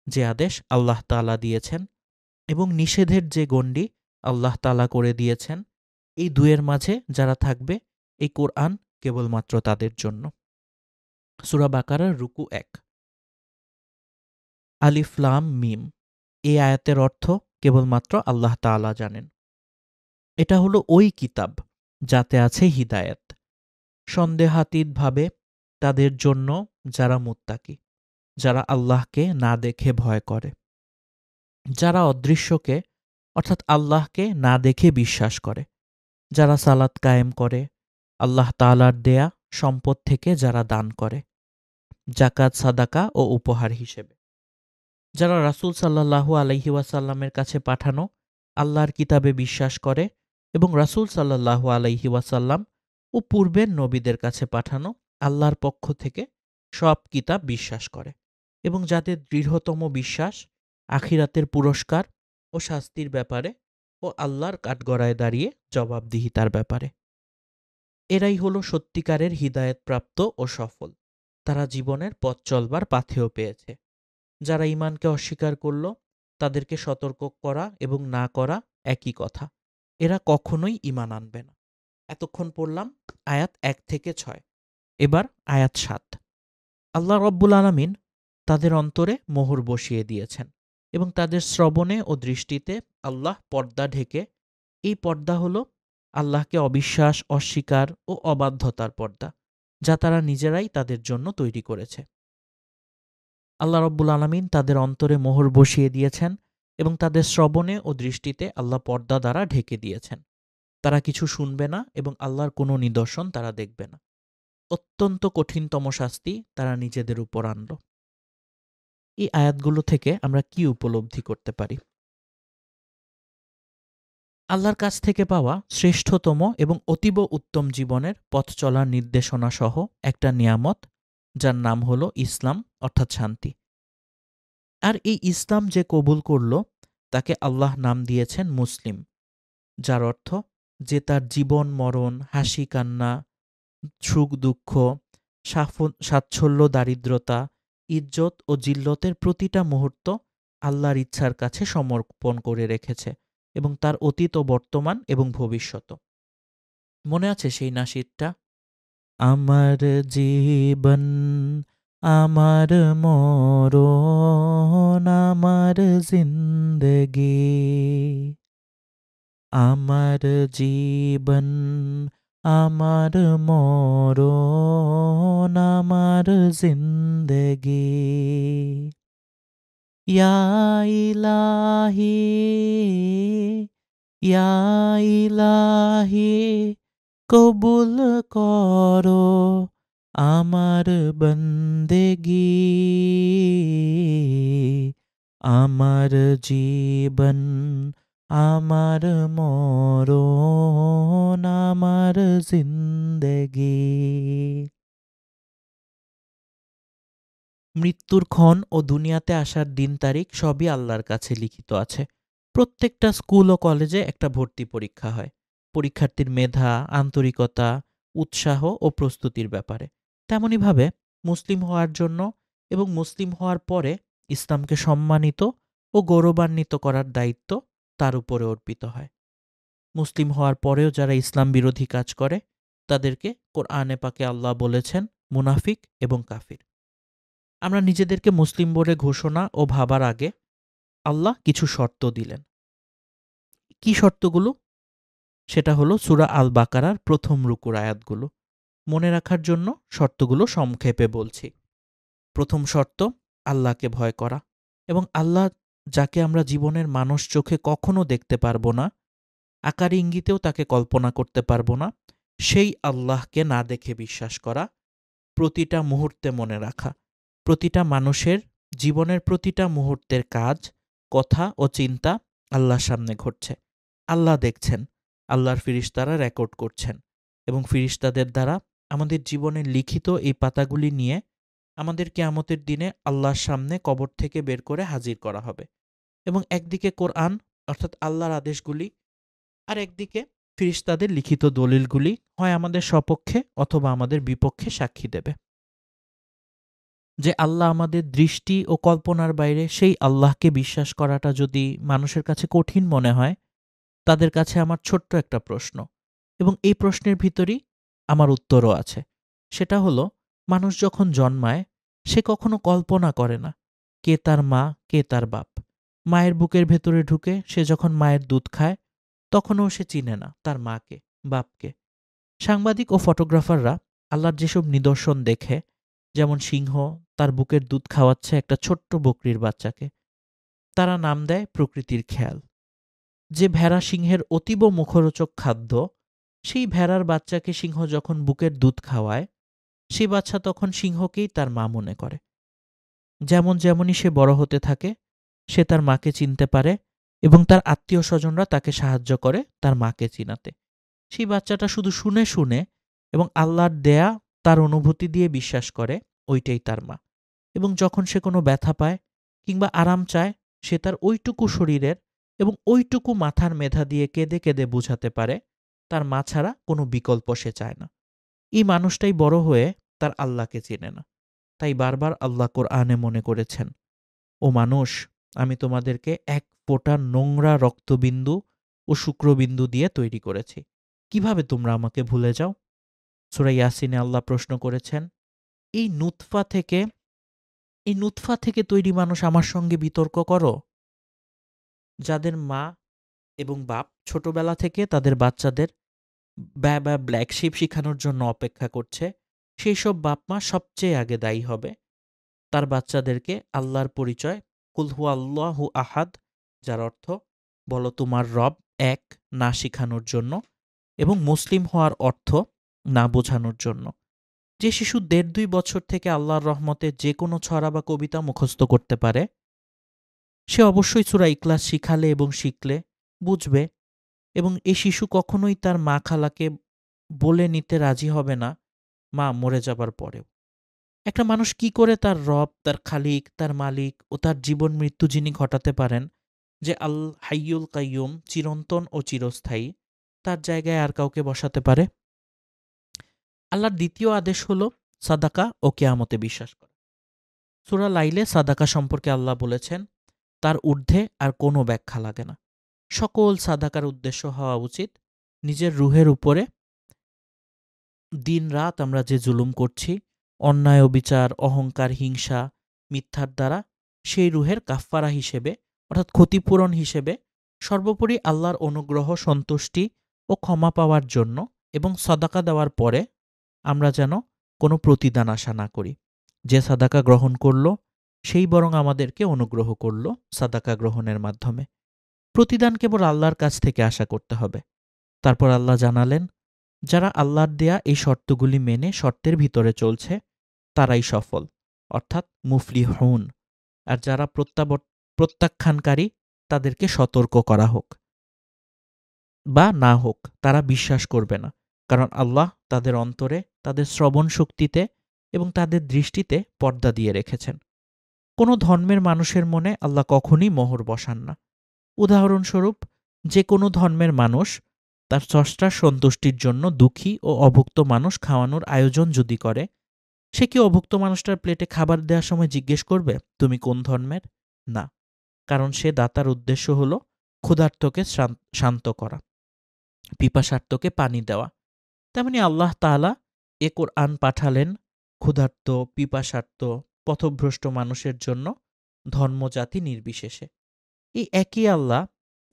যে আদেশ আল্লাহ তাআলা দিয়েছেন এবং নিষেধের যে গণ্ডি আল্লাহ তাআলা করে দিয়েছেন, এই দুয়ের মাঝে যারা থাকবে, এই কোরআন কেবলমাত্র তাদের জন্য। সূরা বাকারার রুকু 1। আলিফ লাম মিম, এই আয়াতের অর্থ কেবলমাত্র আল্লাহ তাআলা জানেন। এটা হলো ওই কিতাব যাতে আছে হিদায়াত, সন্দেহাতীতভাবে তাদের জন্য যারা মুত্তাকি, যারা আল্লাহকে না দেখে ভয় করে, যারা অদৃশ্যকে অর্থাৎ আল্লাহকে না দেখে বিশ্বাস করে, যারা সালাত কায়েম করে, আল্লাহ তাআলার দেয়া সম্পদ থেকে যারা দান করে, জাকাত, সাদাকা ও উপহার হিসেবে, যারা রাসূল সাল্লাল্লাহু আলাইহি ওয়াসাল্লামের কাছে পাঠানো আল্লাহর কিতাবে বিশ্বাস করে এবং রাসূল সাল্লাল্লাহু আলাইহি ওয়াসাল্লাম ও পূর্বের নবীদের কাছে পাঠানো আল্লাহর পক্ষ থেকে সব কিতাব বিশ্বাস করে এবং যাদের দৃঢ়তম বিশ্বাস আখিরাতের পুরস্কার ও শাস্তির ব্যাপারে ও আল্লাহর কাঠগড়ায় দাঁড়িয়ে জবাবদিহিতার ব্যাপারে। এরাই হলো সত্যিকারের হিদায়াতপ্রাপ্ত ও সফল। তারা জীবনের পথ চলবার পাথেয় পেয়েছে। যারা ঈমানকে অস্বীকার করল, তাদেরকে সতর্ক করা এবং না করা একই কথা। এরা কখনোই ঈমান আনবে না। এতক্ষণ পড়লাম আয়াত 1 থেকে 6। এবার আয়াত 7। আল্লাহ রব্বুল আলামিন তাদের অন্তরে মোহর বসিয়ে দিয়েছেন এবং তাদের শ্রবণে ও দৃষ্টিতে আল্লাহ পর্দা ঢেকে, এই পর্দা হলো আল্লাহকে অবিশ্বাস, অস্বীকার ও অবাধ্যতার পর্দা, যা তারা নিজেরাই তাদের জন্য তৈরি করেছে। আল্লাহ রব্বুল আলামিন তাদের অন্তরে মোহর বসিয়ে দিয়েছেন এবং তাদের শ্রবণে ও দৃষ্টিতে আল্লাহ পর্দা দ্বারা ঢেকে দিয়েছেন। তারা কিছু শুনবে না এবং আল্লাহর কোনো নিদর্শন তারা দেখবে না। অত্যন্ত কঠিনতম শাস্তি তারা নিজেদের উপর আনল। এই আয়াতগুলো থেকে আমরা কি উপলব্ধি করতে পারি? আল্লাহর কাছ থেকে পাওয়া শ্রেষ্ঠতম এবং অতীব উত্তম জীবনের পথ চলার নির্দেশনা সহ একটা নিয়ামত, যার নাম হলো ইসলাম অর্থাৎ শান্তি। আর এই ইসলাম যে কবুল করল, তাকে আল্লাহ নাম দিয়েছেন মুসলিম, যার অর্থ যে তার জীবন মরণ, হাসি কান্না, সুখ দুঃখ, সাচ্ছল্য দারিদ্রতা, ইজ্জত ও জিল্লতের প্রতিটা মুহূর্ত আল্লাহর ইচ্ছার কাছে সমর্পণ করে রেখেছে এবং তার অতীত ও বর্তমান এবং ভবিষ্যৎ। মনে আছে সেই নাশিদটা? আমার জীবন, আমার মরণ, আমার জিন্দগি, আমার জীবন, আমার মরণ, আমার জিন্দগি, ইয়া ইলাহি, ইয়া ইলাহি, কবুল করো আমার বন্দেগি, আমার জীবন, আমার মরণ, আমার জিন্দেগি। মৃত্যুর ক্ষণ ও দুনিয়াতে আসার দিন তারিখ সবই আল্লাহর কাছে লিখিত আছে। প্রত্যেকটা স্কুল ও কলেজে একটা ভর্তি পরীক্ষা হয়, পরীক্ষার্থীর মেধা, আন্তরিকতা, উৎসাহ ও প্রস্তুতির ব্যাপারে। তেমনইভাবে মুসলিম হওয়ার জন্য এবং মুসলিম হওয়ার পরে ইসলামকে সম্মানিত ও গৌরবান্বিত করার দায়িত্ব তার উপরে অর্পিত হয়। মুসলিম হওয়ার পরেও যারা ইসলাম বিরোধী কাজ করে তাদেরকে কোরআনে পাকে আল্লাহ বলেছেন মুনাফিক এবং কাফির। আমরা নিজেদেরকে মুসলিম বলে ঘোষণা ও ভাবার আগে আল্লাহ কিছু শর্ত দিলেন। কি শর্তগুলো? সেটা হলো সূরা আল বাকারার প্রথম রুকুর আয়াতগুলো। মনে রাখার জন্য শর্তগুলো সংক্ষেপে বলছি। প্রথম শর্ত, আল্লাহকে ভয় করা, এবং আল্লাহ যাকে আমরা জীবনের মানুষ চোখে কখনো দেখতে পারবো না, আকার ইঙ্গিতেও তাকে কল্পনা করতে পারবো না, সেই আল্লাহকে না দেখে বিশ্বাস করা, প্রতিটা মুহূর্তে মনে রাখা, প্রতিটা মানুষের জীবনের প্রতিটা মুহূর্তের কাজ, কথা ও চিন্তা আল্লাহর সামনে ঘটছে। আল্লাহ দেখছেন, আল্লাহর ফিরিস্তারা রেকর্ড করছেন, এবং ফিরিস্তাদের দ্বারা আমাদের জীবনের লিখিত এই পাতাগুলি নিয়ে আমাদের কিয়ামতের দিনে আল্লাহর সামনে কবর থেকে বের করে হাজির করা হবে। এবং একদিকে কোরআন অর্থাৎ আল্লাহর আদেশগুলি, আর একদিকে ফিরিস্তাদের লিখিত দলিলগুলি হয় আমাদের সপক্ষে অথবা আমাদের বিপক্ষে সাক্ষী দেবে। যে আল্লাহ আমাদের দৃষ্টি ও কল্পনার বাইরে, সেই আল্লাহকে বিশ্বাস করাটা যদি মানুষের কাছে কঠিন মনে হয়, তাদের কাছে আমার ছোট্ট একটা প্রশ্ন, এবং এই প্রশ্নের ভিতরই আমার উত্তরও আছে। সেটা হলো, মানুষ যখন জন্মায় সে কখনো কল্পনা করে না কে তার মা, কে তার বাপ। মায়ের বুকের ভেতরে ঢুকে সে যখন মায়ের দুধ খায় তখনও সে চিনে না তার মাকে, বাপকে। সাংবাদিক ও ফটোগ্রাফাররা আল্লাহর যেসব নিদর্শন দেখে, যেমন সিংহ তার বুকের দুধ খাওয়াচ্ছে একটা ছোট্ট বকরির বাচ্চাকে, তারা নাম দেয় প্রকৃতির খেয়াল। যে ভেড়া সিংহের অতীব মুখরোচক খাদ্য, সেই ভেড়ার বাচ্চাকে সিংহ যখন বুকের দুধ খাওয়ায়, সেই বাচ্চা তখন সিংহকেই তার মা মনে করে। যেমন যেমনই সে বড় হতে থাকে, সে তার মাকে চিনতে পারে এবং তার আত্মীয় স্বজনরা তাকে সাহায্য করে তার মাকে চিনাতে। সেই বাচ্চাটা শুধু শুনে শুনে এবং আল্লাহর দেয়া তার অনুভূতি দিয়ে বিশ্বাস করে ওইটাই তার মা। এবং যখন সে কোনো ব্যথা পায় কিংবা আরাম চায়, সে তার ওইটুকু শরীরের এবং ওইটুকু মাথার মেধা দিয়ে কেঁদে কেঁদে বুঝাতে পারে তার মা ছাড়া কোনো বিকল্প সে চায় না। এই মানুষটাই বড় হয়ে তার আল্লাহকে চেনে না। তাই বারবার আল্লাহ কোরআনে মনে করেছেন, ও মানুষ, আমি তোমাদেরকে এক ফোঁটা নোংরা রক্তবিন্দু ও শুক্রবিন্দু দিয়ে তৈরি করেছি, কিভাবে তোমরা আমাকে ভুলে যাও? সূরা ইয়াসিনে আল্লাহ প্রশ্ন করেছেন, এই নুতফা থেকে এই নুতফা থেকে তৈরি মানুষ আমার সঙ্গে বিতর্ক করো? যাদের মা এবং বাপ ছোটবেলা থেকে তাদের বাচ্চাদের ব্যা ব্যা ব্ল্যাক শিপ শিখানোর জন্য অপেক্ষা করছে, সেই সব বাপ মা সবচেয়ে আগে দায়ী হবে তার বাচ্চাদেরকে আল্লাহর পরিচয় কুল হু আল্লাহু আহাদ, যার অর্থ বলো তোমার রব এক, না শিখানোর জন্য, এবং মুসলিম হওয়ার অর্থ না বোঝানোর জন্য। যে শিশু ১.৫-২ বছর থেকে আল্লাহর রহমতে যে কোনো ছড়া বা কবিতা মুখস্থ করতে পারে, সে অবশ্যই সূরা ইখলাস শিখালে এবং শিখলে বুঝবে। এবং এই শিশু কখনোই তার মা খালাকে বলে নিতে রাজি হবে না মা মরে যাবার পরেও। একটা মানুষ কি করে তার রব, তার খালিক, তার মালিক ও তার জীবন মৃত্যু যিনি ঘটাতে পারেন, যে আল হাইয়ুল কাইয়ুম, চিরন্তন ও চিরস্থায়ী, তার জায়গায় আর কাউকে বসাতে পারে? আল্লাহর দ্বিতীয় আদেশ হলো সাদাকা ও কেয়ামতে বিশ্বাস করা। সূরা লাইলে সাদাকা সম্পর্কে আল্লাহ বলেছেন, তার ঊর্ধ্বে আর কোনো ব্যাখ্যা লাগে না। সকল সাদাকার উদ্দেশ্য হওয়া উচিত নিজের রুহের উপরে দিন রাত আমরা যে জুলুম করছি, অন্যায় অবিচার, অহংকার, হিংসা, মিথ্যার দ্বারা, সেই রুহের কাফফারা হিসেবে অর্থাৎ ক্ষতিপূরণ হিসেবে, সর্বোপরি আল্লাহর অনুগ্রহ, সন্তুষ্টি ও ক্ষমা পাওয়ার জন্য, এবং সাদাকা দেওয়ার পরে আমরা যেন কোনো প্রতিদান আশা না করি। যে সাদাকা গ্রহণ করল সেই বরং আমাদেরকে অনুগ্রহ করল সাদাকা গ্রহণের মাধ্যমে। প্রতিদান কেবল আল্লাহর কাছ থেকে আশা করতে হবে। তারপর আল্লাহ জানালেন, যারা আল্লাহর দেয়া এই শর্তগুলি মেনে শর্তের ভিতরে চলছে তারাই সফল, অর্থাৎ মুফলিহুন। আর যারা প্রত্যাখ্যানকারী তাদেরকে সতর্ক করা হোক বা না হোক, তারা বিশ্বাস করবে না। কারণ আল্লাহ তাদের অন্তরে, তাদের শ্রবণ শক্তিতে এবং তাদের দৃষ্টিতে পর্দা দিয়ে রেখেছেন। কোনো ধর্মের মানুষের মনে আল্লাহ কখনই মোহর বসান না। উদাহরণস্বরূপ, যে কোনো ধর্মের মানুষ তার স্রষ্টার সন্তুষ্টির জন্য দুঃখী ও অভুক্ত মানুষ খাওয়ানোর আয়োজন যদি করে, সে কি অভুক্ত মানুষটার প্লেটে খাবার দেওয়ার সময় জিজ্ঞেস করবে তুমি কোন ধর্মের? না, কারণ সে দাতার উদ্দেশ্য হলো ক্ষুধার্তকে শান্ত করা, পিপাসার্তকে পানি দেওয়া। তেমনি আল্লাহ তাআলা এ কোরআন পাঠালেন ক্ষুধার্ত, পিপাসার্ত, পথভ্রষ্ট মানুষের জন্য, ধর্মজাতি নির্বিশেষে। এই একই আল্লাহ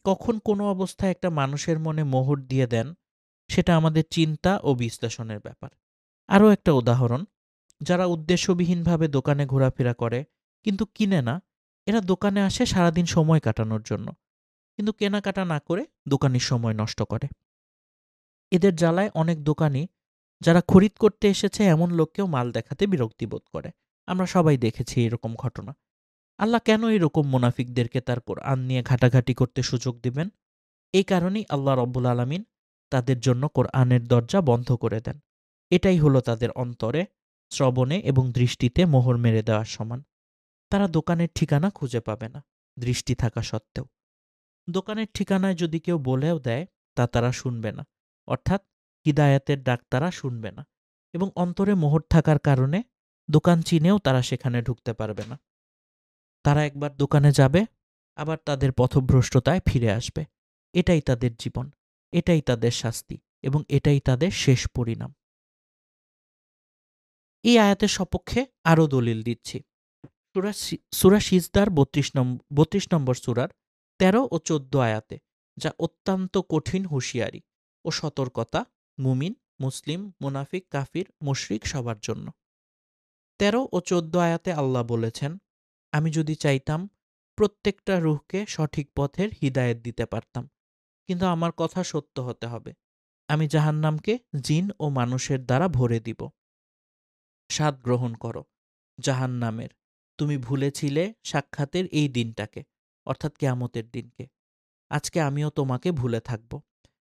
কখন কোনো অবস্থায় একটা মানুষের মনে মোহর দিয়ে দেন, সেটা আমাদের চিন্তা ও বিশ্লেষণের ব্যাপার। আরও একটা উদাহরণ, যারা উদ্দেশ্যবিহীনভাবে দোকানে ঘোরাফেরা করে কিন্তু কিনে না, এরা দোকানে আসে সারাদিন সময় কাটানোর জন্য, কিন্তু কেনাকাটা না করে দোকানির সময় নষ্ট করে। এদের জ্বালায় অনেক দোকানি যারা খরিদ করতে এসেছে এমন লোককেও মাল দেখাতে বিরক্তি বোধ করে। আমরা সবাই দেখেছি এরকম ঘটনা। আল্লাহ কেন এরকম মুনাফিকদেরকে তার কোরআন নিয়ে ঘাটাঘাটি করতে সুযোগ দিবেন? এই কারণেই আল্লাহ রব্বুল আলামিন তাদের জন্য কোরআনের দরজা বন্ধ করে দেন। এটাই হলো তাদের অন্তরে, শ্রবণে এবং দৃষ্টিতে মোহর মেরে দেওয়ার সমান। তারা দোকানের ঠিকানা খুঁজে পাবে না, দৃষ্টি থাকা সত্ত্বেও। দোকানের ঠিকানায় যদি কেউ বলেও দেয়, তা তারা শুনবে না, অর্থাৎ হিদায়াতের ডাক তারা শুনবে না, এবং অন্তরে মোহর থাকার কারণে দোকান চিনেও তারা সেখানে ঢুকতে পারবে না। তারা একবার দোকানে যাবে, আবার তাদের পথভ্রষ্টতায় ফিরে আসবে। এটাই তাদের জীবন, এটাই তাদের শাস্তি, এবং এটাই তাদের শেষ পরিণাম। এই আয়াতের সপক্ষে আরও দলিল দিচ্ছি। সূরা সিজদার ৩২ নম্বর সূরার ১৩ ও ১৪ আয়াতে, যা অত্যন্ত কঠিন হুঁশিয়ারি ও সতর্কতা মুমিন, মুসলিম, মুনাফিক, কাফির, মুশরিক সবার জন্য। ১৩ ও ১৪ আয়াতে আল্লাহ বলেছেন, আমি যদি চাইতাম প্রত্যেকটা রূহকে সঠিক পথের হিদায়াত দিতে পারতাম, কিন্তু আমার কথা সত্য হতে হবে। আমি জাহান্নামকে জিন ও মানুষের দ্বারা ভরে দিব। স্বাদ গ্রহণ করো জাহান্নামের, তুমি ভুলেছিলে সাক্ষাতের এই দিনটাকে, অর্থাৎ কিয়ামতের দিনকে। আজকে আমিও তোমাকে ভুলে থাকব।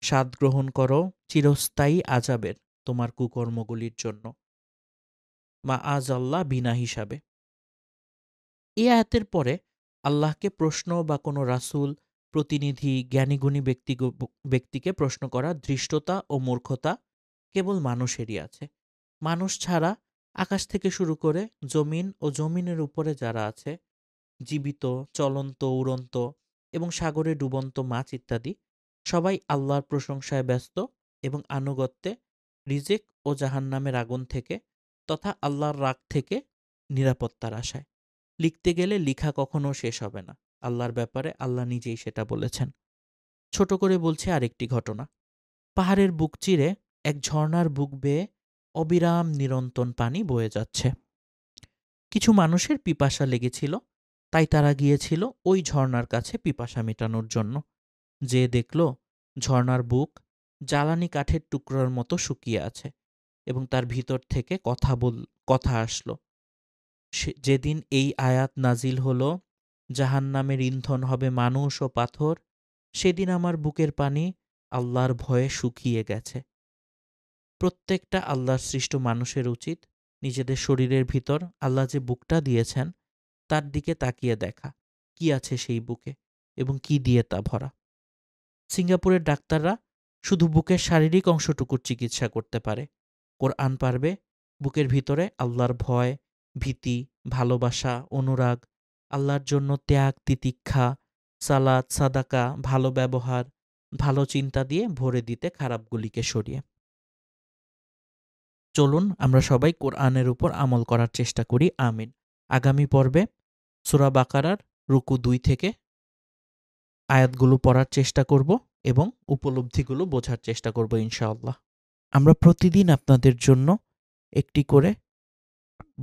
স্বাদ গ্রহণ করো চিরস্থায়ী আযাবের তোমার কুকর্মগুলির জন্য। মা আজ আল্লাহ বিনা হিসাবে। এই আয়াতের পরে আল্লাহকে প্রশ্ন বা কোনো রাসূল, প্রতিনিধি, জ্ঞানীগুণী ব্যক্তিকে প্রশ্ন করার ধৃষ্টতা ও মূর্খতা কেবল মানুষেরই আছে। মানুষ ছাড়া আকাশ থেকে শুরু করে জমিন ও জমিনের উপরে যারা আছে, জীবিত, চলন্ত, উড়ন্ত এবং সাগরে ডুবন্ত মাছ ইত্যাদি, সবাই আল্লাহর প্রশংসায় ব্যস্ত এবং আনুগত্যে, রিজিক ও জাহান্নামের আগুন থেকে তথা আল্লাহর রাগ থেকে নিরাপত্তার আশায়। লিখতে গেলে লিখা কখনো শেষ হবে না। আল্লাহর ব্যাপারে আল্লাহ নিজেই সেটা বলেছেন। ছোট করে বলছি আরেকটি ঘটনা। পাহাড়ের বুক চিরে এক ঝর্ণার বুক বেয়ে অবিরাম নিরন্তন পানি বয়ে যাচ্ছে। কিছু মানুষের পিপাসা লেগেছিল, তাই তারা গিয়েছিল ওই ঝর্ণার কাছে পিপাসা মেটানোর জন্য। যে দেখল ঝর্ণার বুক জ্বালানি কাঠের টুকরোর মতো শুকিয়ে আছে এবং তার ভিতর থেকে কথা আসলো, যেদিন এই আয়াত নাজিল হলো, জাহান্নামের ইন্ধন হবে মানুষ ও পাথর, সেদিন আমার বুকের পানি আল্লাহর ভয়ে শুকিয়ে গেছে। প্রত্যেকটা আল্লাহর সৃষ্ট মানুষের উচিত নিজেদের শরীরের ভিতর আল্লাহ যে বুকটা দিয়েছেন তার দিকে তাকিয়ে দেখা, কি আছে সেই বুকে এবং কি দিয়ে তা ভরা। সিঙ্গাপুরের ডাক্তাররা শুধু বুকের শারীরিক অংশটুকুর চিকিৎসা করতে পারে, কোরআন পারবে বুকের ভিতরে আল্লাহর ভয়, ভীতি, ভালোবাসা, অনুরাগ, আল্লাহর জন্য ত্যাগ, তিতিক্ষা, সালাত, সাদাকা, ভালো ব্যবহার, ভালো চিন্তা দিয়ে ভরে দিতে খারাপগুলিকে সরিয়ে। চলুন আমরা সবাই কোরআনের উপর আমল করার চেষ্টা করি। আমিন। আগামী পর্বে সূরা বাকারার রুকু ২ থেকে আয়াতগুলো পড়ার চেষ্টা করব এবং উপলব্ধিগুলো বোঝার চেষ্টা করব ইনশাআল্লাহ। আমরা প্রতিদিন আপনাদের জন্য একটি করে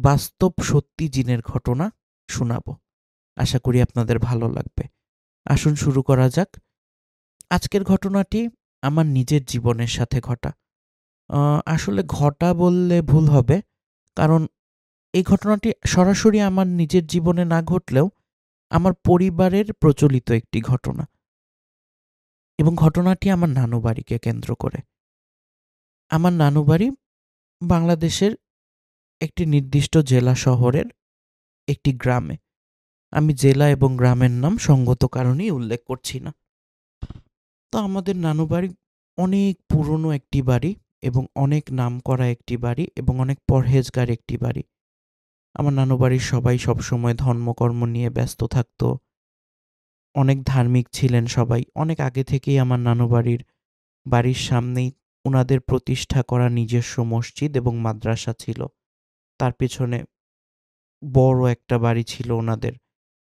বাস্তব সত্যি জিনের ঘটনা শোনাব। আশা করি আপনাদের ভালো লাগবে। আসুন শুরু করা যাক। আজকের ঘটনাটি আমার নিজের জীবনের সাথে ঘটা। আসলে ঘটা বললে ভুল হবে, কারণ এই ঘটনাটি সরাসরি আমার নিজের জীবনে না ঘটলেও আমার পরিবারের প্রচলিত একটি ঘটনা এবং ঘটনাটি আমার নানু বাড়িকে কেন্দ্র করে। আমার নানু বাড়ি বাংলাদেশের একটি নির্দিষ্ট জেলা শহরের একটি গ্রামে। আমি জেলা এবং গ্রামের নাম সঙ্গত কারণেই উল্লেখ করছি না। তো আমাদের নানু বাড়ি অনেক পুরনো একটি বাড়ি এবং অনেক নামকরা একটি বাড়ি এবং অনেক পরহেজগার একটি বাড়ি। আমার নানু বাড়ির সবাই সবসময় ধর্মকর্ম নিয়ে ব্যস্ত থাকত। অনেক ধার্মিক ছিলেন সবাই। অনেক আগে থেকেই আমার নানু বাড়ির সামনেই উনাদের প্রতিষ্ঠা করা নিজস্ব মসজিদ এবং মাদ্রাসা ছিল। তার পেছনে বড় একটা বাড়ি ছিল ওনাদের।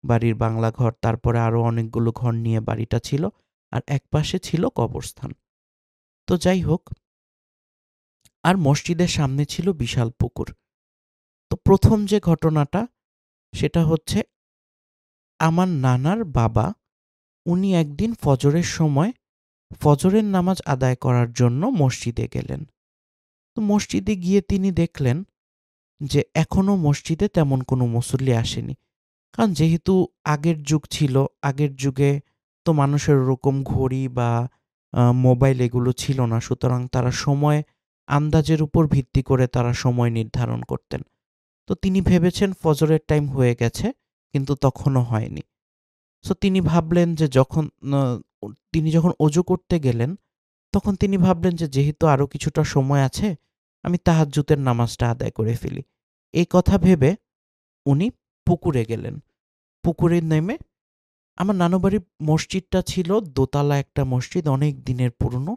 বাড়ির বাংলা ঘর, তারপরে আরো অনেকগুলো ঘর নিয়ে বাড়িটা ছিল। আর একপাশে ছিল কবরস্থান। তো যাই হোক, আর মসজিদের সামনে ছিল বিশাল পুকুর। তো ১ম যে ঘটনাটা সেটা হচ্ছে আমার নানার বাবা, উনি একদিন ফজরের সময় ফজরের নামাজ আদায় করার জন্য মসজিদে গেলেন। তো মসজিদে গিয়ে তিনি দেখলেন যে এখনো মসজিদে তেমন কোনো মুসল্লি আসেনি। কারণ যেহেতু আগের যুগ ছিল, আগের যুগে তো মানুষের ওরকম ঘড়ি বা মোবাইল এগুলো ছিল না। সুতরাং তারা সময় আন্দাজের উপর ভিত্তি করে তারা সময় নির্ধারণ করতেন। তো তিনি ভেবেছেন ফজরের টাইম হয়ে গেছে, কিন্তু তখনও হয়নি। সো তিনি ভাবলেন যে আ তিনি যখন অজু করতে গেলেন, তখন তিনি ভাবলেন যে যেহেতু আরো কিছুটা সময় আছে, আমি তাহাজ্জুদের নামাজটা আদায় করে ফেলি। এই কথা ভেবে উনি পুকুরে গেলেন। পুকুরে নেমে আমার নানু বাড়ির মসজিদটা ছিল দোতলা একটা মসজিদ, অনেক দিনের পুরনো।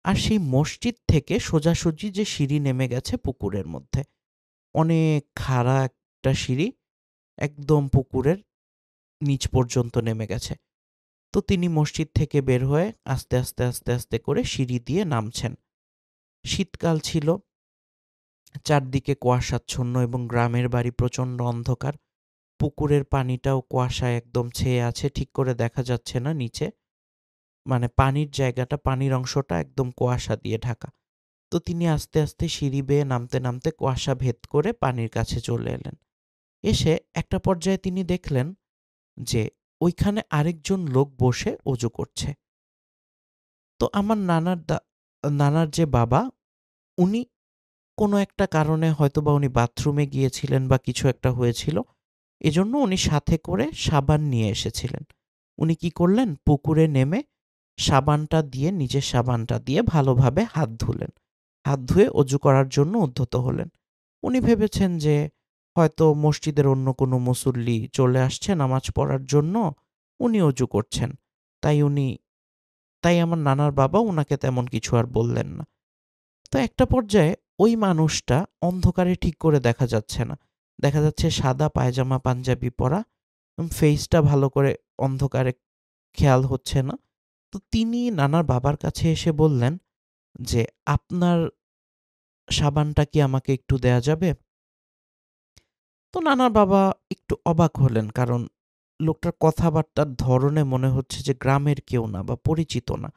আর সেই মসজিদ থেকে সোজাসুজি যে সিঁড়ি নেমে গেছে পুকুরের মধ্যে। অনেক খাড়া একটা সিঁড়ি একদম পুকুরের নিচ পর্যন্ত নেমে গেছে। তো তিনি মসজিদ থেকে বের হয়ে আস্তে করে সিঁড়ি দিয়ে নামছেন। শীতকাল ছিল, চারদিকে কুয়াশাচ্ছন্ন এবং গ্রামের বাড়ি প্রচণ্ড অন্ধকার। পুকুরের পানিটাও কুয়াশায় একদম ছেয়ে আছে, ঠিক করে দেখা যাচ্ছে না নিচে। মানে পানির জায়গাটা, পানির অংশটা একদম কুয়াশা দিয়ে ঢাকা। তো তিনি আস্তে সিঁড়ি বেয়ে নামতে কুয়াশা ভেদ করে পানির কাছে চলে এলেন। এসে একটা পর্যায়ে তিনি দেখলেন যে ওইখানে আরেকজন লোক বসে অজু করছে। তো আমার নানার যে বাবা, উনি কোনো একটা কারণে হয়তোবা উনি বাথরুমে গিয়েছিলেন বা কিছু একটা হয়েছিল। এজন্য উনি সাথে করে সাবান নিয়ে এসেছিলেন। উনি কি করলেন? পুকুরে নেমে নিজের সাবানটা দিয়ে ভালোভাবে হাত ধুলেন। হাত ধুয়ে অজু করার জন্য উদ্ধত হলেন। উনি ভেবেছেন যে হয়তো মসজিদের অন্য কোনো মুসল্লি চলে আসছে নামাজ পড়ার জন্য, উনি অজু করছেন। তাই উনি তাই আমার নানার বাবা উনাকে তেমন কিছু আর বললেন না। তো একটা পর্যায়ে ওই মানুষটা অন্ধকারে ঠিক করে দেখা যাচ্ছে না। দেখা যাচ্ছে সাদা পায়জামা পাঞ্জাবি পরা, ফেইসটা ভালো করে অন্ধকারে খেয়াল হচ্ছে না। তো তিনি নানার বাবার কাছে এসে বললেন যে, "আপনার সাবানটা কি আমাকে একটু দেয়া যাবে?" তো নানার বাবা একটু অবাক হলেন। কারণ লোকটার কথাবার্তার ধরনে মনে হচ্ছে যে গ্রামের কেউ না বা পরিচিত না।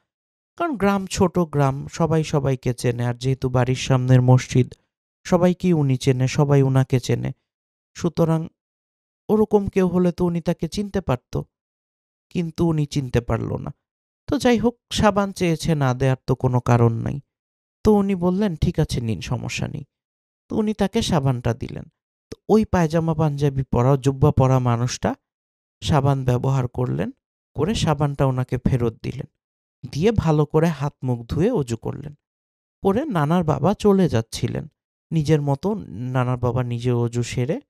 কারণ গ্রাম ছোট গ্রাম, সবাই সবাইকে চেনে। আর যেহেতু বাড়ির সামনের মসজিদ, সবাইকেই উনি চেনে, সবাই উনাকে চেনে। সুতরাং ওরকম কেউ হলে তো উনি তাকে চিনতে পারত। কিন্তু উনি চিনতে পারল না। তো যাই হোক, সাবান চেয়েছে, না দেয়ার তো কোনো কারণ নাই। তো উনি বললেন, "ঠিক আছে নিন, সমস্যা নেই।" তো উনি তাকে সাবানটা দিলেন। তো ওই পায়জামা পাঞ্জাবি পরা, জুব্বা পরা মানুষটা সাবান ব্যবহার করলেন, করে সাবানটা উনাকে ফেরত দিলেন। দিয়ে ভালো করে হাত মুখ ধুয়ে অজু করলেন। করে নানার বাবা চলে যাচ্ছিলেন। নিজের মতো নানার বাবা নিজে অজু সেরে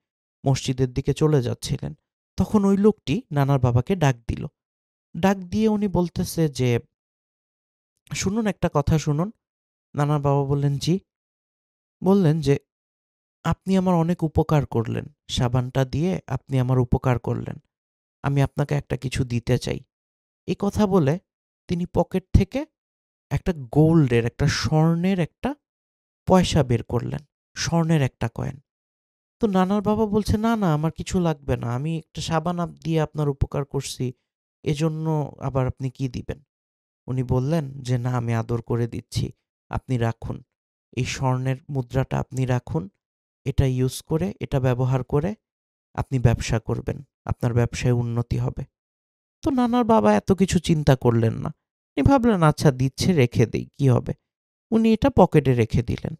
মসজিদের দিকে চলে যাচ্ছিলেন। তখন ওই লোকটি নানার বাবাকে ডাক দিল। ডাক দিয়ে উনি বলতেছে যে, "শুনুন, একটা কথা শুনুন।" নানার বাবা বললেন, "জি।" বললেন যে, "আপনি আমার অনেক উপকার করলেন। সাবানটা দিয়ে আপনি আমার উপকার করলেন। আমি আপনাকে একটা কিছু দিতে চাই।" এই কথা বলে তিনি পকেট থেকে একটা স্বর্ণের একটা পয়সা বের করলেন। স্বর্ণের একটা কয়েন। তো নানার বাবা বলছে, "না, না, আমার কিছু লাগবে না। আমি একটা সাবান দিয়ে আপনার উপকার করছি। এজন্য আবার আপনি কি দিবেন?" উনি বললেন যে, "না, আমি আদর করে দিচ্ছি। আপনি রাখুন। এই স্বর্ণের মুদ্রাটা আপনি রাখুন। এটা ব্যবহার করে আপনি ব্যবসা করবেন, আপনার ব্যবসায় উন্নতি হবে। তো নানার বাবা এত কিছু চিন্তা করলেন না। উনি ভাবলেন আচ্ছা দিচ্ছে রেখে দেই, কি হবে? উনি এটা পকেটে রেখে দিলেন।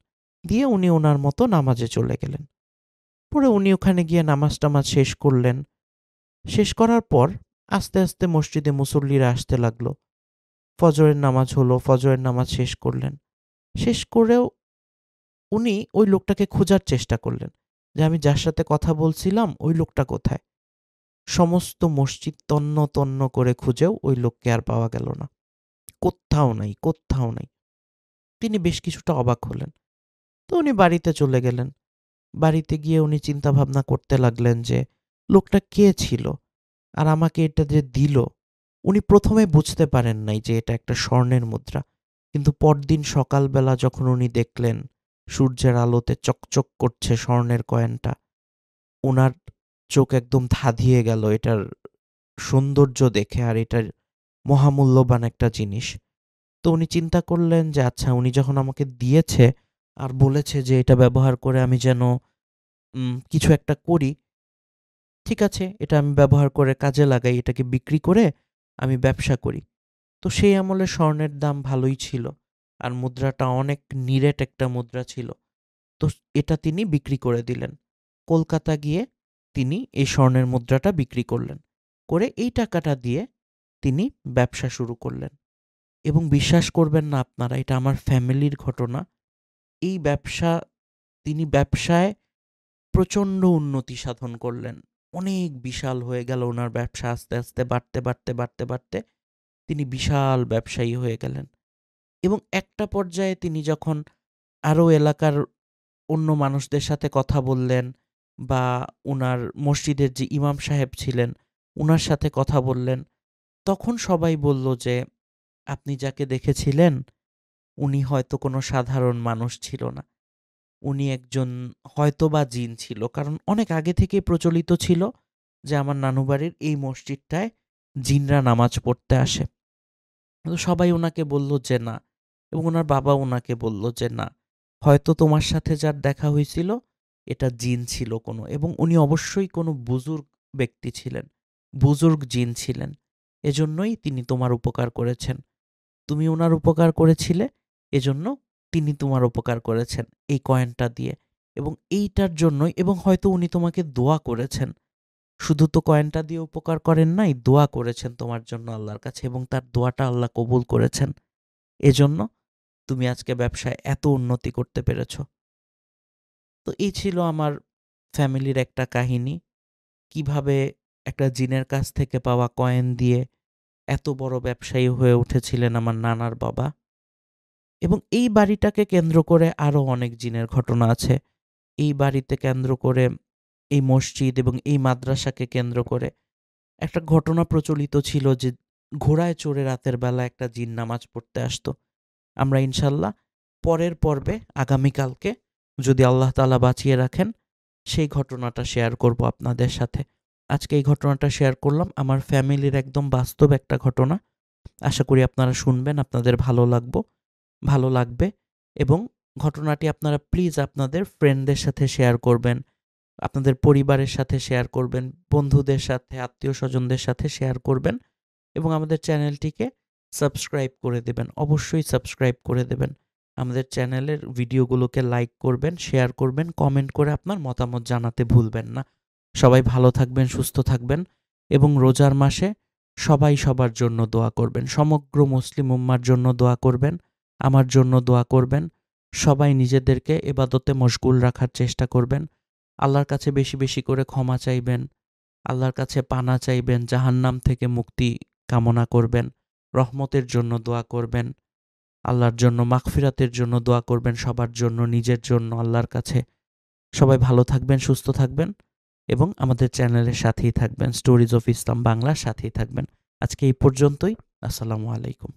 দিয়ে উনি ওনার মতো নামাজে চলে গেলেন। পরে উনি ওখানে গিয়ে নামাজ-টামাজ শেষ করলেন। শেষ করার পর আস্তে, আস্তে মসজিদে মুসল্লিরা আসতে লাগলো। ফজরের নামাজ হলো, ফজরের নামাজ শেষ করলেন। শেষ করেও উনি ওই লোকটাকে খোঁজার চেষ্টা করলেন যে আমি যার সাথে কথা বলছিলাম ওই লোকটা কোথায়? সমস্ত মসজিদ তন্ন তন্ন করে খুঁজেও ওই লোককে আর পাওয়া গেল না। কোত্থাও নাই, কোত্থাও নাই। তিনি বেশ কিছুটা অবাক হলেন। তো উনি বাড়িতে চলে গেলেন। বাড়িতে গিয়ে উনি চিন্তা ভাবনা করতে লাগলেন যে লোকটা কে ছিল? আর আমাকে এটা যে দিল, উনি ১ম এ বুঝতে পারেন নাই যে এটা একটা স্বর্ণের মুদ্রা। কিন্তু পরদিন সকালবেলা যখন উনি দেখলেন সূর্যের আলোতে চকচক করছে স্বর্ণের কয়েনটা, উনার চোখ একদম ধাঁধিয়ে গেল এটার সৌন্দর্য দেখে আর এটার মহামূল্যবান একটা জিনিস। তো উনি চিন্তা করলেন যে আচ্ছা উনি যখন আমাকে দিয়েছে আর বলেছে যে এটা ব্যবহার করে আমি যেন কিছু একটা করি, ঠিক আছে এটা আমি ব্যবহার করে কাজে লাগাই, এটাকে বিক্রি করে আমি ব্যবসা করি। তো সেই আমলে স্বর্ণের দাম ভালোই ছিল। আর মুদ্রাটা অনেক নিরেট একটা মুদ্রা ছিল। তো এটা তিনি বিক্রি করে দিলেন। কলকাতা গিয়ে তিনি এই স্বর্ণের মুদ্রাটা বিক্রি করলেন। করে এই টাকাটা দিয়ে তিনি ব্যবসা শুরু করলেন। এবং বিশ্বাস করবেন না আপনারা, এটা আমার ফ্যামিলির ঘটনা। এই ব্যবসা তিনি ব্যবসায় প্রচণ্ড উন্নতি সাধন করলেন। অনেক বিশাল হয়ে গেল উনার ব্যবসা আস্তে, আস্তে বাড়তে, বাড়তে, বাড়তে, বাড়তে তিনি বিশাল ব্যবসায়ী হয়ে গেলেন। এবং একটা পর্যায়ে তিনি যখন আরও এলাকার অন্য মানুষদের সাথে কথা বললেন বা উনার মসজিদের যে ইমাম সাহেব ছিলেন, উনার সাথে কথা বললেন, তখন সবাই বলল যে, "আপনি যাকে দেখেছিলেন, উনি হয়তো কোনো সাধারণ মানুষ ছিল না। উনি একজন হয়তোবা জিন ছিল।" কারণ অনেক আগে থেকেই প্রচলিত ছিল যে আমার নানু বাড়ির এই মসজিদটায় জিনরা নামাজ পড়তে আসে। তো সবাই উনাকে বলল যে না, এবং উনার বাবা উনাকে বলল যে না, হয়তো তোমার সাথে যার দেখা হয়েছিল এটা জিন ছিল কোনো, এবং উনি অবশ্যই কোনো বুজুর্গ ব্যক্তি ছিলেন, বুজুর্গ জিন ছিলেন। এজন্যই তিনি তোমার উপকার করেছেন। তুমি উনার উপকার করেছিলে, এজন্য তিনি তোমার উপকার করেছেন এই কয়েনটা দিয়ে। এবং এইটার জন্যই, এবং হয়তো উনি তোমাকে দোয়া করেছেন। শুধু তো কয়েনটা দিয়ে উপকার করেন নাই, দোয়া করেছেন তোমার জন্য আল্লাহর কাছে, এবং তার দোয়াটা আল্লাহ কবুল করেছেন। এজন্য তুমি আজকে ব্যবসায় এত উন্নতি করতে পেরেছ। তো এই ছিল আমার ফ্যামিলির একটা কাহিনী। কিভাবে একটা জিনের কাছ থেকে পাওয়া কয়েন দিয়ে এত বড় ব্যবসায়ী হয়ে উঠেছিলেন আমার নানার বাবা। এবং এই বাড়িটাকে কেন্দ্র করে আরও অনেক জিনের ঘটনা আছে। এই বাড়িতে কেন্দ্র করে, এই মসজিদ এবং এই মাদ্রাসাকে কেন্দ্র করে একটা ঘটনা প্রচলিত ছিল যে ঘোড়ায় চড়ে রাতের বেলা একটা জিন নামাজ পড়তে আসতো। আমরা ইনশাল্লাহ পরের পর্বে আগামীকালকে, যদি আল্লাহ তাআলা বাঁচিয়ে রাখেন, সেই ঘটনাটা শেয়ার করব আপনাদের সাথে। আজকে এই ঘটনাটা শেয়ার করলাম, আমার ফ্যামিলির একদম বাস্তব একটা ঘটনা। আশা করি আপনারা শুনবেন, আপনাদের ভালো লাগবে, এবং ঘটনাটি আপনারা প্লিজ আপনাদের ফ্রেন্ডদের সাথে শেয়ার করবেন, আপনাদের পরিবারের সাথে শেয়ার করবেন, বন্ধুদের সাথে, আত্মীয়-স্বজনদের সাথে শেয়ার করবেন, এবং আমাদের চ্যানেলটিকে সাবস্ক্রাইব করে দেবেন। অবশ্যই সাবস্ক্রাইব করে দেবেন। আমাদের চ্যানেলের ভিডিওগুলোকে লাইক করবেন, শেয়ার করবেন, কমেন্ট করে আপনার মতামত জানাতে ভুলবেন না। সবাই ভালো থাকবেন, সুস্থ থাকবেন, এবং রোজার মাসে সবাই সবার জন্য দোয়া করবেন। সমগ্র মুসলিম উম্মার জন্য দোয়া করবেন, আমার জন্য দোয়া করবেন। সবাই নিজেদেরকে ইবাদতে মশগুল রাখার চেষ্টা করবেন। আল্লাহর কাছে বেশি বেশি করে ক্ষমা চাইবেন, আল্লাহর কাছে পানা চাইবেন, জাহান্নাম থেকে মুক্তি কামনা করবেন, রহমতের জন্য দোয়া করবেন, আল্লাহর জন্য মাগফিরাতের জন্য দোয়া করবেন, সবার জন্য, নিজের জন্য, আল্লাহর কাছে। সবাই ভালো থাকবেন, সুস্থ থাকবেন, এবং আমাদের চ্যানেলের সাথেই থাকবেন, স্টোরিজ অফ ইসলাম বাংলার সাথেই থাকবেন। আজকে এই পর্যন্তই। আসসালামু আলাইকুম।